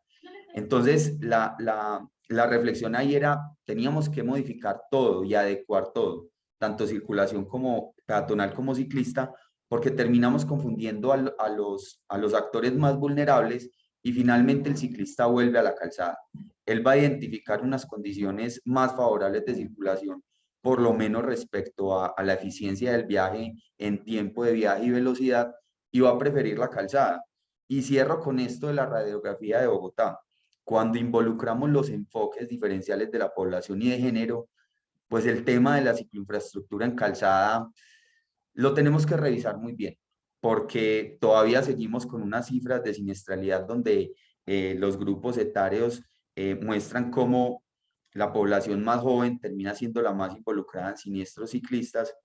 Entonces, la reflexión ahí era, teníamos que modificar todo y adecuar todo, tanto circulación como peatonal como ciclista, porque terminamos confundiendo a los actores más vulnerables y finalmente el ciclista vuelve a la calzada. Él va a identificar unas condiciones más favorables de circulación, por lo menos respecto a la eficiencia del viaje en tiempo de viaje y velocidad, y va a preferir la calzada. Y cierro con esto de la radiografía de Bogotá. Cuando involucramos los enfoques diferenciales de la población y de género, pues el tema de la cicloinfraestructura en calzada lo tenemos que revisar muy bien, porque todavía seguimos con unas cifras de siniestralidad donde los grupos etarios muestran cómo la población más joven termina siendo la más involucrada en siniestros ciclistas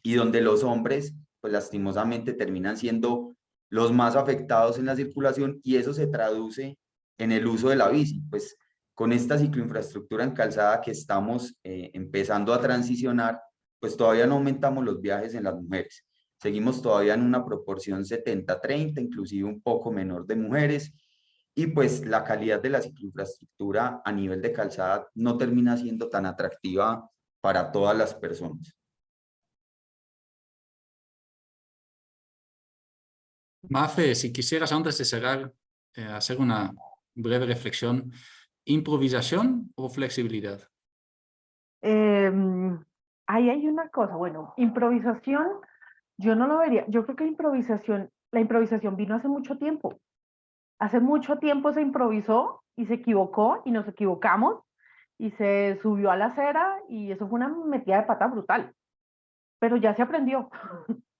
y donde los hombres, pues lastimosamente terminan siendo los más afectados en la circulación y eso se traduce en el uso de la bici. Pues con esta cicloinfraestructura en calzada que estamos empezando a transicionar, pues todavía no aumentamos los viajes en las mujeres. Seguimos todavía en una proporción 70-30, inclusive un poco menor de mujeres, y pues la calidad de la cicloinfraestructura a nivel de calzada no termina siendo tan atractiva para todas las personas. Mafe, si quisieras antes de cerrar, hacer una breve reflexión, ¿improvisación o flexibilidad? Ahí hay una cosa, bueno, improvisación, yo no lo vería, yo creo que la improvisación vino hace mucho tiempo. Hace mucho tiempo se improvisó y se equivocó y nos equivocamos y se subió a la acera y eso fue una metida de pata brutal, pero ya se aprendió.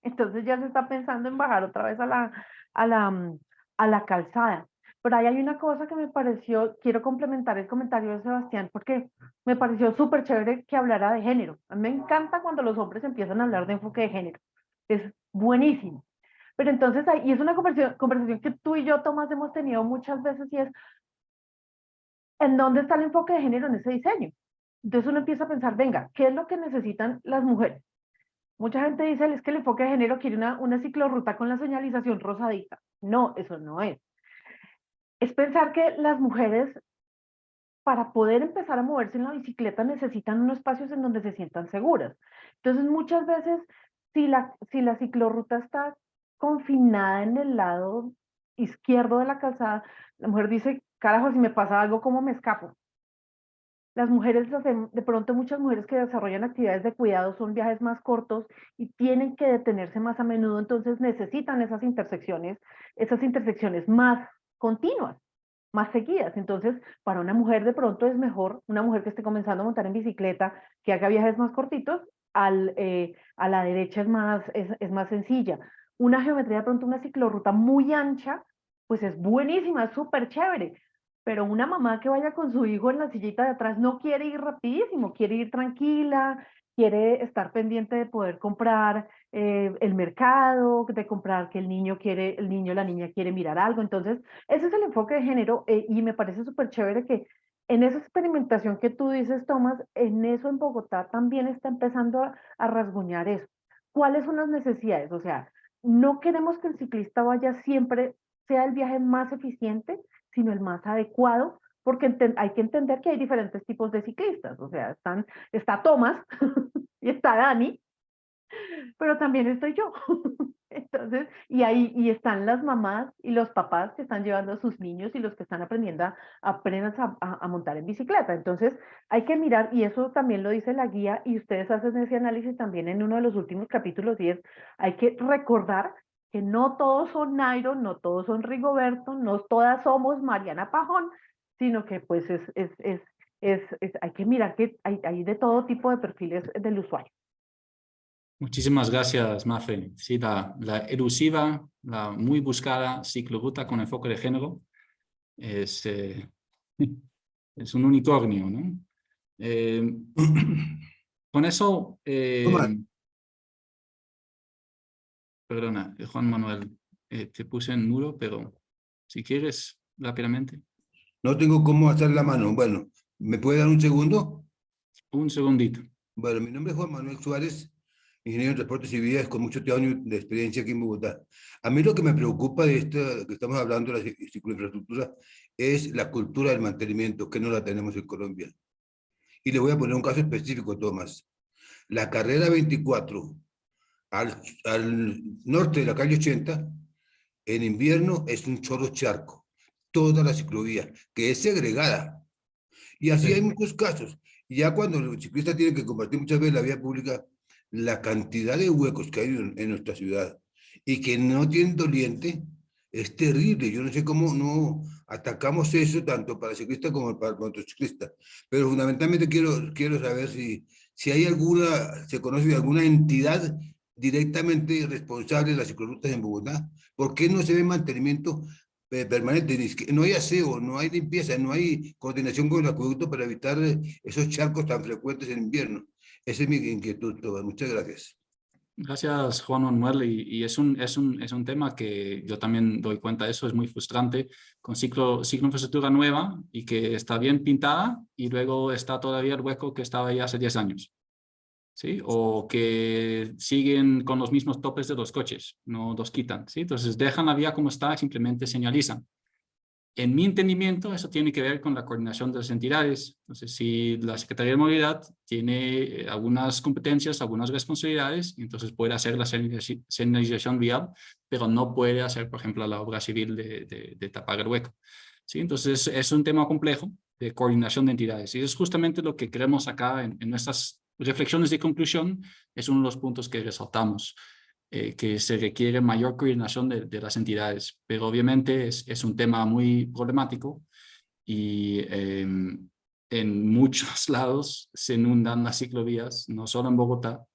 Entonces ya se está pensando en bajar otra vez a la, a la calzada. Pero ahí hay una cosa que me pareció, quiero complementar el comentario de Sebastián, porque me pareció súper chévere que hablara de género. A mí me encanta cuando los hombres empiezan a hablar de enfoque de género. Es buenísimo. Pero entonces, y es una conversación que tú y yo, Tomás, hemos tenido muchas veces y es, ¿en dónde está el enfoque de género en ese diseño? Entonces uno empieza a pensar, venga, ¿qué es lo que necesitan las mujeres? Mucha gente dice, es que el enfoque de género quiere una ciclorruta con la señalización rosadita. No, eso no es. Es pensar que las mujeres, para poder empezar a moverse en la bicicleta, necesitan unos espacios en donde se sientan seguras. Entonces, muchas veces, si la ciclorruta está confinada en el lado izquierdo de la calzada, la mujer dice, carajo, si me pasa algo, ¿cómo me escapo? Las mujeres, de pronto muchas mujeres que desarrollan actividades de cuidado son viajes más cortos y tienen que detenerse más a menudo, entonces necesitan esas intersecciones más continuas, más seguidas. Entonces, para una mujer de pronto es mejor, una mujer que esté comenzando a montar en bicicleta, que haga viajes más cortitos, a la derecha es más sencilla. Una geometría de pronto, una ciclorruta muy ancha, pues es buenísima, es súper chévere, pero una mamá que vaya con su hijo en la sillita de atrás no quiere ir rapidísimo, quiere ir tranquila, quiere estar pendiente de poder comprar el mercado, de comprar que el niño, la niña quiere mirar algo. Entonces, ese es el enfoque de género y me parece súper chévere que en esa experimentación que tú dices, Tomás, en eso en Bogotá también está empezando a rasguñar eso. ¿Cuáles son las necesidades? O sea, no queremos que el ciclista vaya siempre, sea el viaje más eficiente, sino el más adecuado, porque hay que entender que hay diferentes tipos de ciclistas, o sea, está Tomás y está Dani, pero también estoy yo. Entonces, y están las mamás y los papás que están llevando a sus niños y los que están aprendiendo apenas a montar en bicicleta. Entonces, hay que mirar, y eso también lo dice la guía, y ustedes hacen ese análisis también en uno de los últimos capítulos, y es, hay que recordar que no todos son Nairo, no todos son Rigoberto, no todas somos Mariana Pajón, sino que pues hay que mirar que hay de todo tipo de perfiles del usuario. Muchísimas gracias, Mafe. Sí, la elusiva, la muy buscada ciclorruta con enfoque de género es, es un unicornio, ¿no? Con eso, perdona, Juan Manuel, te puse en mudo, pero si quieres, rápidamente. No tengo cómo hacer la mano. Bueno, ¿me puede dar un segundo? Un segundito. Bueno, mi nombre es Juan Manuel Suárez, ingeniero en transportes y vías con muchos años de experiencia aquí en Bogotá. A mí lo que me preocupa de esto que estamos hablando de la cicloinfraestructura es la cultura del mantenimiento, que no la tenemos en Colombia. Y le voy a poner un caso específico, Tomás. La carrera 24 al norte de la calle 80, en invierno es un chorro charco. Toda la ciclovía, que es segregada. Y así hay muchos casos. Y ya cuando los ciclistas tienen que compartir muchas veces la vía pública, la cantidad de huecos que hay en nuestra ciudad y que no tienen doliente es terrible. Yo no sé cómo no atacamos eso tanto para ciclistas como para motociclistas. Pero fundamentalmente quiero saber si hay se conoce de alguna entidad directamente responsable de las ciclorrutas en Bogotá. ¿Por qué no se ve mantenimiento permanente? No hay aseo, no hay limpieza, no hay coordinación con el acueducto para evitar esos charcos tan frecuentes en invierno. Esa es mi inquietud, Tomás. Muchas gracias. Gracias, Juan Manuel. Y es un tema que yo también doy cuenta de eso, es muy frustrante, con infraestructura nueva y que está bien pintada y luego está todavía el hueco que estaba ahí hace 10 años. ¿Sí? O que siguen con los mismos topes de los coches, no los quitan, ¿sí? Entonces dejan la vía como está y simplemente señalizan. En mi entendimiento, eso tiene que ver con la coordinación de las entidades. Entonces, si la Secretaría de Movilidad tiene algunas competencias, algunas responsabilidades, entonces puede hacer la señalización vial, pero no puede hacer, por ejemplo, la obra civil de tapar el hueco. ¿Sí? Entonces, es un tema complejo de coordinación de entidades. Y es justamente lo que queremos acá en nuestras reflexiones de conclusión, es uno de los puntos que resaltamos. Que se requiere mayor coordinación de las entidades, pero obviamente es un tema muy problemático y en muchos lados se inundan las ciclovías, no solo en Bogotá.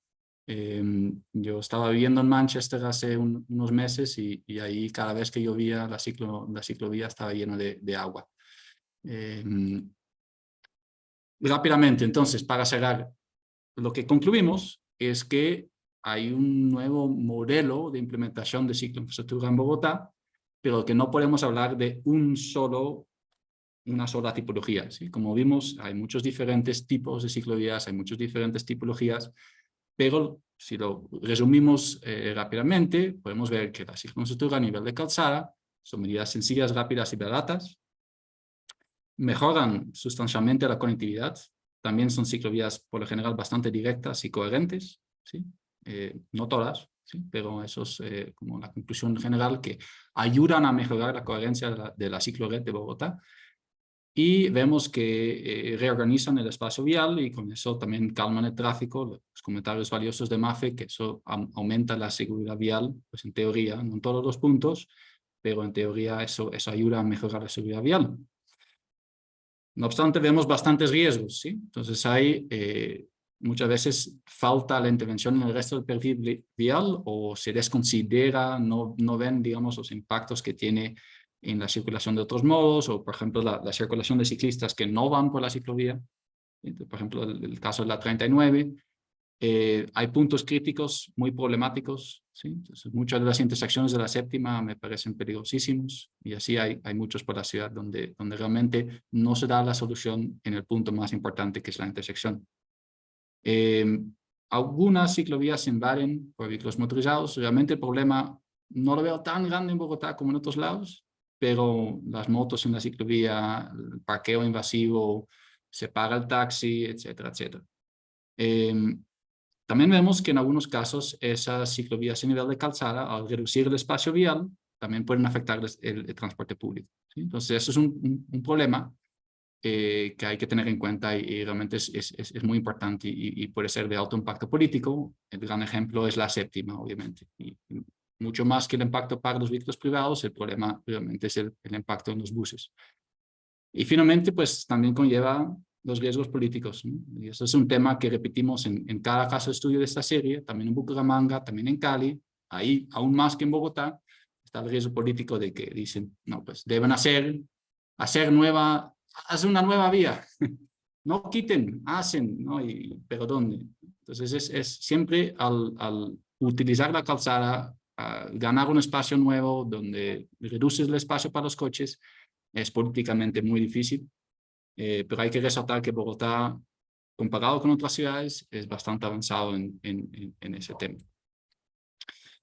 Yo estaba viviendo en Manchester hace unos meses y ahí cada vez que llovía la ciclovía estaba llena de agua. Rápidamente, entonces, para cerrar, lo que concluimos es que hay un nuevo modelo de implementación de cicloinfraestructura en Bogotá, pero que no podemos hablar de una sola tipología. ¿Sí? Como vimos, hay muchos diferentes tipos de ciclovías, hay muchas diferentes tipologías, pero si lo resumimos rápidamente, podemos ver que la cicloinfraestructura a nivel de calzada son medidas sencillas, rápidas y baratas, mejoran sustancialmente la conectividad, también son ciclovías por lo general bastante directas y coherentes, ¿sí? No todas, ¿sí? Pero eso es como la conclusión general, que ayudan a mejorar la coherencia de la ciclorred de Bogotá. Y vemos que reorganizan el espacio vial y con eso también calman el tráfico. Los comentarios valiosos de Mafe, que eso aumenta la seguridad vial, pues en teoría, no en todos los puntos, pero en teoría eso ayuda a mejorar la seguridad vial. No obstante, vemos bastantes riesgos, ¿sí? Entonces hay muchas veces falta la intervención en el resto del perfil vial o se desconsidera, no ven, digamos, los impactos que tiene en la circulación de otros modos o, por ejemplo, la circulación de ciclistas que no van por la ciclovía. Entonces, por ejemplo, el caso de la 39. Hay puntos críticos muy problemáticos, ¿sí? Entonces, muchas de las intersecciones de la séptima me parecen peligrosísimos y así hay muchos por la ciudad donde realmente no se da la solución en el punto más importante que es la intersección. Algunas ciclovías se invaden por vehículos motorizados. Realmente el problema no lo veo tan grande en Bogotá como en otros lados, pero las motos en la ciclovía, el parqueo invasivo, se paga el taxi, etcétera, etcétera. También vemos que en algunos casos esas ciclovías a nivel de calzada, al reducir el espacio vial, también pueden afectar el transporte público, ¿sí? Entonces, eso es un problema que hay que tener en cuenta y realmente es muy importante y puede ser de alto impacto político. El gran ejemplo es la séptima, obviamente. Y mucho más que el impacto para los vehículos privados, el problema realmente es el impacto en los buses. Y finalmente, pues también conlleva los riesgos políticos, ¿no? Y eso es un tema que repetimos en cada caso de estudio de esta serie, también en Bucaramanga, también en Cali, ahí aún más que en Bogotá, está el riesgo político de que dicen, no, pues deben hacer una nueva vía, no quiten, hacen, ¿no? ¿Pero dónde? Entonces es siempre al utilizar la calzada, ganar un espacio nuevo donde reduces el espacio para los coches, es políticamente muy difícil, pero hay que resaltar que Bogotá, comparado con otras ciudades, es bastante avanzado en ese tema.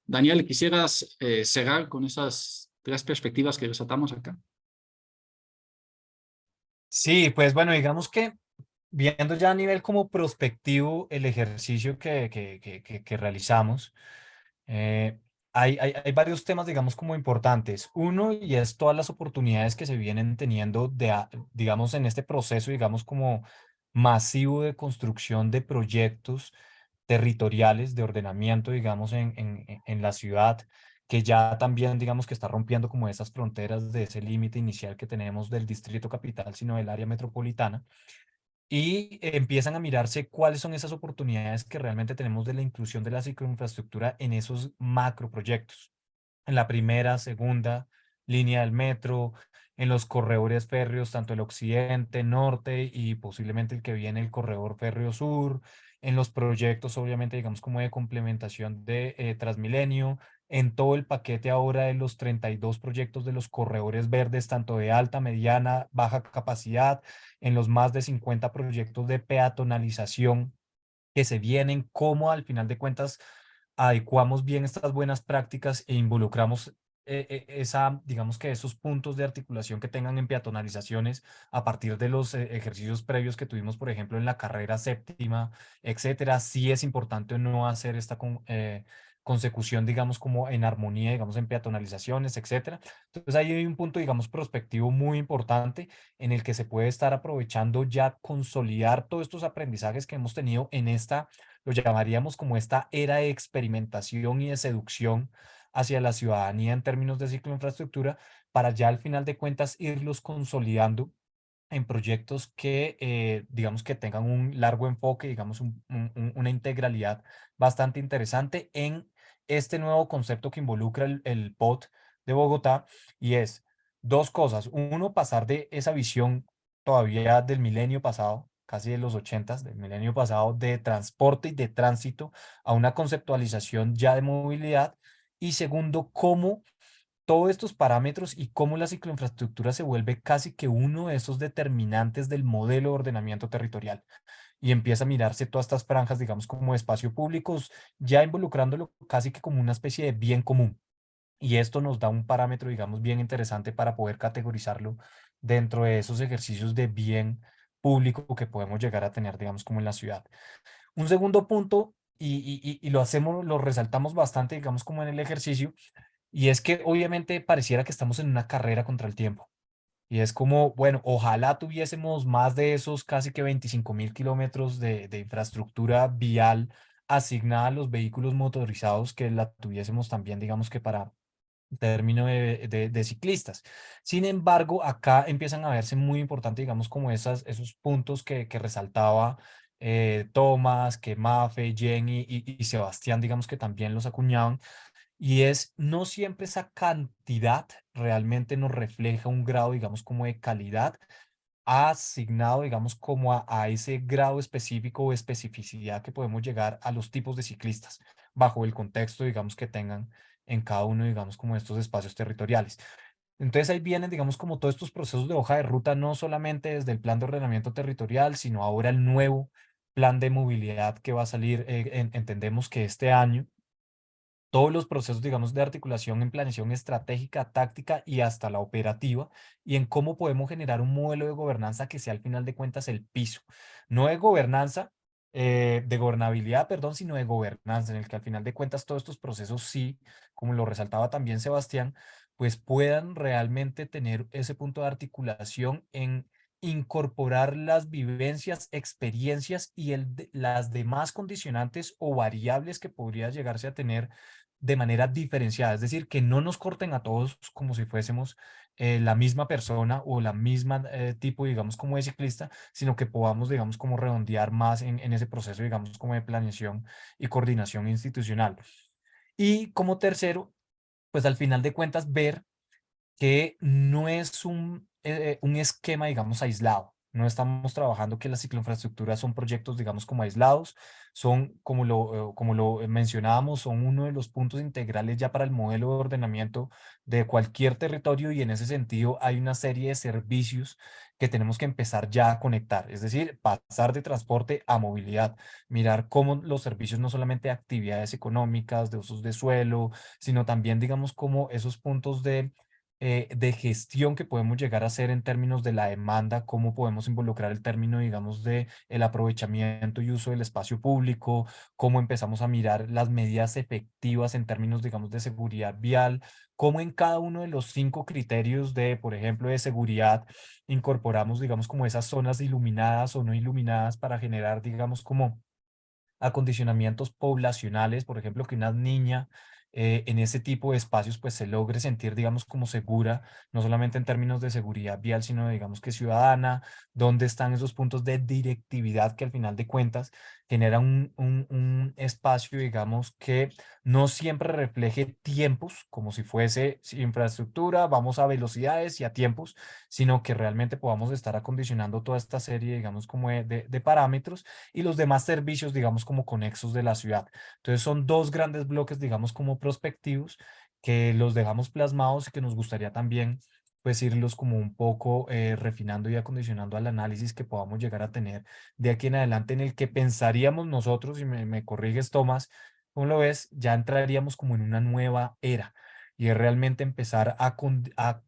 Daniel, ¿quisieras cerrar con esas tres perspectivas que resaltamos acá? Sí, pues bueno, digamos que viendo ya a nivel como prospectivo el ejercicio que realizamos, eh, hay varios temas, digamos, como importantes. Uno, y es todas las oportunidades que se vienen teniendo digamos, en este proceso, digamos, como masivo de construcción de proyectos territoriales de ordenamiento, digamos, en la ciudad, que ya también, digamos, que está rompiendo como esas fronteras de ese límite inicial que tenemos del distrito capital, sino del área metropolitana. Y empiezan a mirarse cuáles son esas oportunidades que realmente tenemos de la inclusión de la cicloinfraestructura en esos macroproyectos. En la primera, segunda línea del metro, en los corredores férreos, tanto el occidente, norte y posiblemente el que viene, el corredor férreo sur, en los proyectos, obviamente, digamos, como de complementación de Transmilenio, en todo el paquete ahora de los 32 proyectos de los corredores verdes, tanto de alta, mediana, baja capacidad, en los más de 50 proyectos de peatonalización que se vienen, cómo al final de cuentas adecuamos bien estas buenas prácticas e involucramos digamos que esos puntos de articulación que tengan en peatonalizaciones a partir de los ejercicios previos que tuvimos, por ejemplo, en la carrera séptima, etcétera. Sí es importante no hacer esta consecución, digamos, como en armonía, digamos, en peatonalizaciones, etcétera. Entonces ahí hay un punto, digamos, prospectivo muy importante en el que se puede estar aprovechando ya consolidar todos estos aprendizajes que hemos tenido en esta, lo llamaríamos como esta era de experimentación y de seducción hacia la ciudadanía en términos de cicloinfraestructura, para ya al final de cuentas irlos consolidando en proyectos que, digamos, que tengan un largo enfoque, digamos, una integralidad bastante interesante en este nuevo concepto que involucra el POT de Bogotá, y es dos cosas. Uno, pasar de esa visión todavía del milenio pasado, casi de los 80s, del milenio pasado, de transporte y de tránsito, a una conceptualización ya de movilidad. Y segundo, cómo todos estos parámetros y cómo la cicloinfraestructura se vuelve casi que uno de esos determinantes del modelo de ordenamiento territorial, y empieza a mirarse todas estas franjas, digamos, como espacio públicos, ya involucrándolo casi que como una especie de bien común. Y esto nos da un parámetro, digamos, bien interesante para poder categorizarlo dentro de esos ejercicios de bien público que podemos llegar a tener, digamos, como en la ciudad. Un segundo punto, y lo hacemos, lo resaltamos bastante, digamos, como en el ejercicio, y es que obviamente pareciera que estamos en una carrera contra el tiempo. Y es como, bueno, ojalá tuviésemos más de esos casi que 25.000 kilómetros de infraestructura vial asignada a los vehículos motorizados, que la tuviésemos también, digamos que para término de ciclistas. Sin embargo, acá empiezan a verse muy importante, digamos, como esos puntos que resaltaba Tomás, que Mafe, Jenny y Sebastián, digamos que también los acuñaban, y es no siempre esa cantidad realmente nos refleja un grado, digamos, como de calidad asignado, digamos, como a ese grado específico o especificidad que podemos llegar a los tipos de ciclistas bajo el contexto, digamos, que tengan en cada uno, digamos, como estos espacios territoriales. Entonces ahí vienen, digamos, como todos estos procesos de hoja de ruta, no solamente desde el plan de ordenamiento territorial, sino ahora el nuevo plan de movilidad que va a salir, entendemos que este año, todos los procesos, digamos, de articulación en planeación estratégica, táctica y hasta la operativa, y en cómo podemos generar un modelo de gobernanza que sea al final de cuentas el piso, no de gobernanza, de gobernabilidad, perdón, sino de gobernanza, en el que al final de cuentas todos estos procesos sí, como lo resaltaba también Sebastián, pues puedan realmente tener ese punto de articulación en incorporar las vivencias, experiencias y las demás condicionantes o variables que podría llegarse a tener de manera diferenciada, es decir, que no nos corten a todos como si fuésemos la misma persona o la misma tipo, digamos, como de ciclista, sino que podamos, digamos, como redondear más en ese proceso, digamos, como de planeación y coordinación institucional. Y como tercero, pues al final de cuentas, ver que no es un esquema, digamos, aislado. No estamos trabajando que las cicloinfraestructuras son proyectos, digamos, como aislados, son, como lo mencionábamos, son uno de los puntos integrales ya para el modelo de ordenamiento de cualquier territorio y en ese sentido hay una serie de servicios que tenemos que empezar ya a conectar, es decir, pasar de transporte a movilidad, mirar cómo los servicios no solamente de actividades económicas, de usos de suelo, sino también, digamos, como esos puntos de gestión que podemos llegar a hacer en términos de la demanda, cómo podemos involucrar el término, digamos, de el aprovechamiento y uso del espacio público, cómo empezamos a mirar las medidas efectivas en términos, digamos, de seguridad vial, cómo en cada uno de los 5 criterios de, por ejemplo, de seguridad, incorporamos, digamos, como esas zonas iluminadas o no iluminadas para generar, digamos, como acondicionamientos poblacionales, por ejemplo, que una niña en ese tipo de espacios pues se logre sentir, digamos, como segura, no solamente en términos de seguridad vial, sino digamos que ciudadana, dónde están esos puntos de directividad que al final de cuentas genera un espacio, digamos, que no siempre refleje tiempos, como si fuese infraestructura, vamos a velocidades y a tiempos, sino que realmente podamos estar acondicionando toda esta serie, digamos, como de parámetros y los demás servicios, digamos, como conexos de la ciudad. Entonces son 2 grandes bloques, digamos, como prospectivos que los dejamos plasmados y que nos gustaría también pues irlos como un poco refinando y acondicionando al análisis que podamos llegar a tener de aquí en adelante en el que pensaríamos nosotros, y me corriges Tomás, ¿cómo lo ves? Ya entraríamos como en una nueva era y es realmente empezar a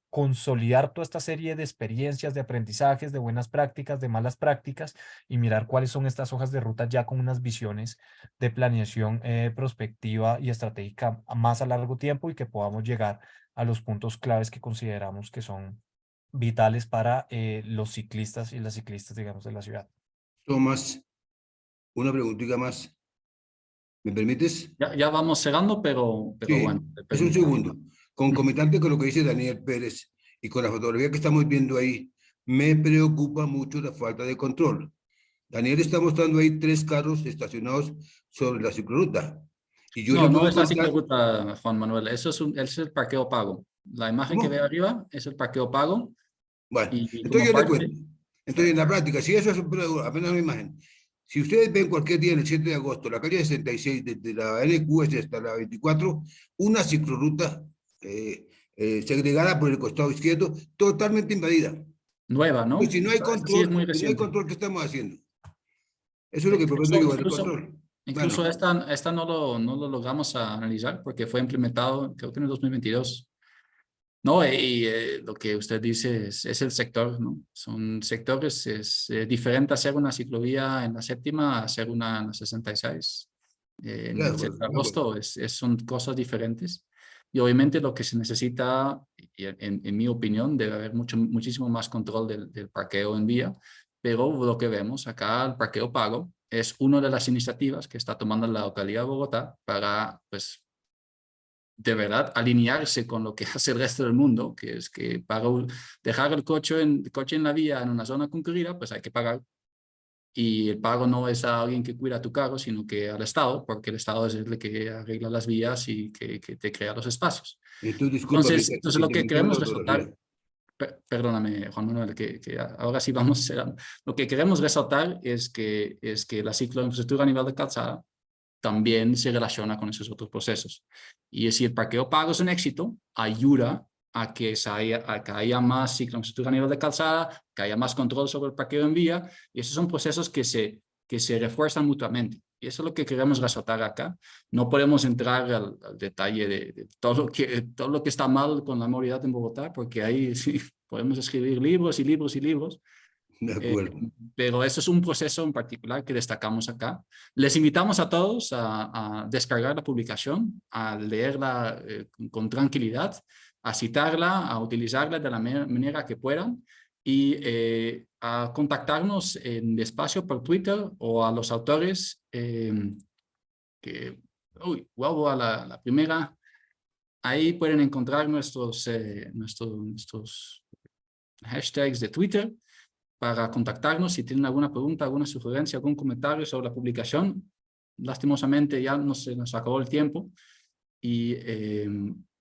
consolidar toda esta serie de experiencias, de aprendizajes, de buenas prácticas, de malas prácticas y mirar cuáles son estas hojas de ruta ya con unas visiones de planeación prospectiva y estratégica más a largo tiempo y que podamos llegar a los puntos claves que consideramos que son vitales para los ciclistas y las ciclistas, digamos, de la ciudad. Tomás, una preguntita más. ¿Me permites? Ya vamos cerrando, pero Sí, bueno, te es un permito. segundo. Concomitante con lo que dice Daniel Pérez y con la fotografía que estamos viendo ahí, me preocupa mucho la falta de control. Daniel está mostrando ahí 3 carros estacionados sobre la ciclorruta. Y yo le No puedo es la contar, ciclorruta, Juan Manuel, ese es el parqueo pago. La imagen que ve ¿cómo? arriba es el parqueo pago Bueno, y entonces como yo le parte, cuento. Entonces, en la práctica, si eso es apenas una imagen, si ustedes ven cualquier día en el 7 de agosto, la calle 66, desde la NQS hasta la 24, una ciclorruta segregada por el costado izquierdo, totalmente invadida. nueva, ¿no? Pues si no hay Esta sí es control, muy si no hay reciente. control, ¿qué estamos haciendo? Eso es lo que pretendo yo, el control. Incluso Bueno, esta no lo logramos a analizar porque fue implementado, creo que en el 2022. No, lo que usted dice es el sector, ¿no? Son sectores, es diferente hacer una ciclovía en la séptima a hacer una en la 66. En el 7 de agosto son cosas diferentes. Y obviamente lo que se necesita, en mi opinión, debe haber muchísimo más control del parqueo en vía, pero lo que vemos acá, el parqueo pago, es una de las iniciativas que está tomando la localidad de Bogotá para, pues, de verdad alinearse con lo que hace el resto del mundo, que es que para dejar el coche en la vía en una zona concurrida, pues hay que pagar. Y el pago no es a alguien que cuida tu carro, sino que al Estado, porque el Estado es el que arregla las vías y que te crea los espacios. entonces discúlpame Entonces que lo te que menciono la queremos resaltar, fotografía. perdóname Juan Manuel, que ahora sí vamos cerrando. Lo que queremos resaltar es que la cicloinfraestructura a nivel de calzada también se relaciona con esos otros procesos. Y si el parqueo pago es un éxito, ayuda a que haya más cicloinfraestructura a nivel de calzada, que haya más control sobre el parqueo en vía, y esos son procesos que se refuerzan mutuamente. Y eso es lo que queremos resaltar acá. No podemos entrar al detalle de todo lo que está mal con la movilidad en Bogotá, porque ahí sí podemos escribir libros y libros y libros. De acuerdo. Pero eso es un proceso en particular que destacamos acá. Les invitamos a todos a descargar la publicación, a leerla con tranquilidad, a citarla, a utilizarla de la manera que puedan. y a contactarnos en Espacio por Twitter o a los autores vuelvo a la primera. Ahí pueden encontrar nuestros hashtags de Twitter para contactarnos si tienen alguna pregunta, alguna sugerencia, algún comentario sobre la publicación. Lastimosamente ya se nos acabó el tiempo y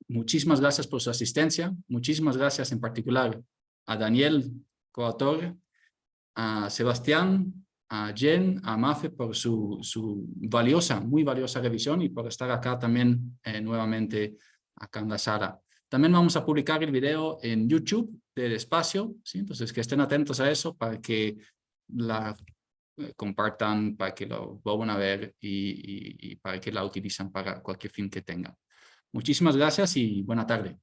muchísimas gracias por su asistencia. Muchísimas gracias en particular a Daniel, coautor, a Sebastián, a Jen, a Mafe por su muy valiosa revisión y por estar acá también nuevamente acá en la sala. También vamos a publicar el video en YouTube del espacio, ¿sí? Entonces que estén atentos a eso para que la compartan, para que lo vuelvan a ver y para que la utilicen para cualquier fin que tengan. Muchísimas gracias y buena tarde.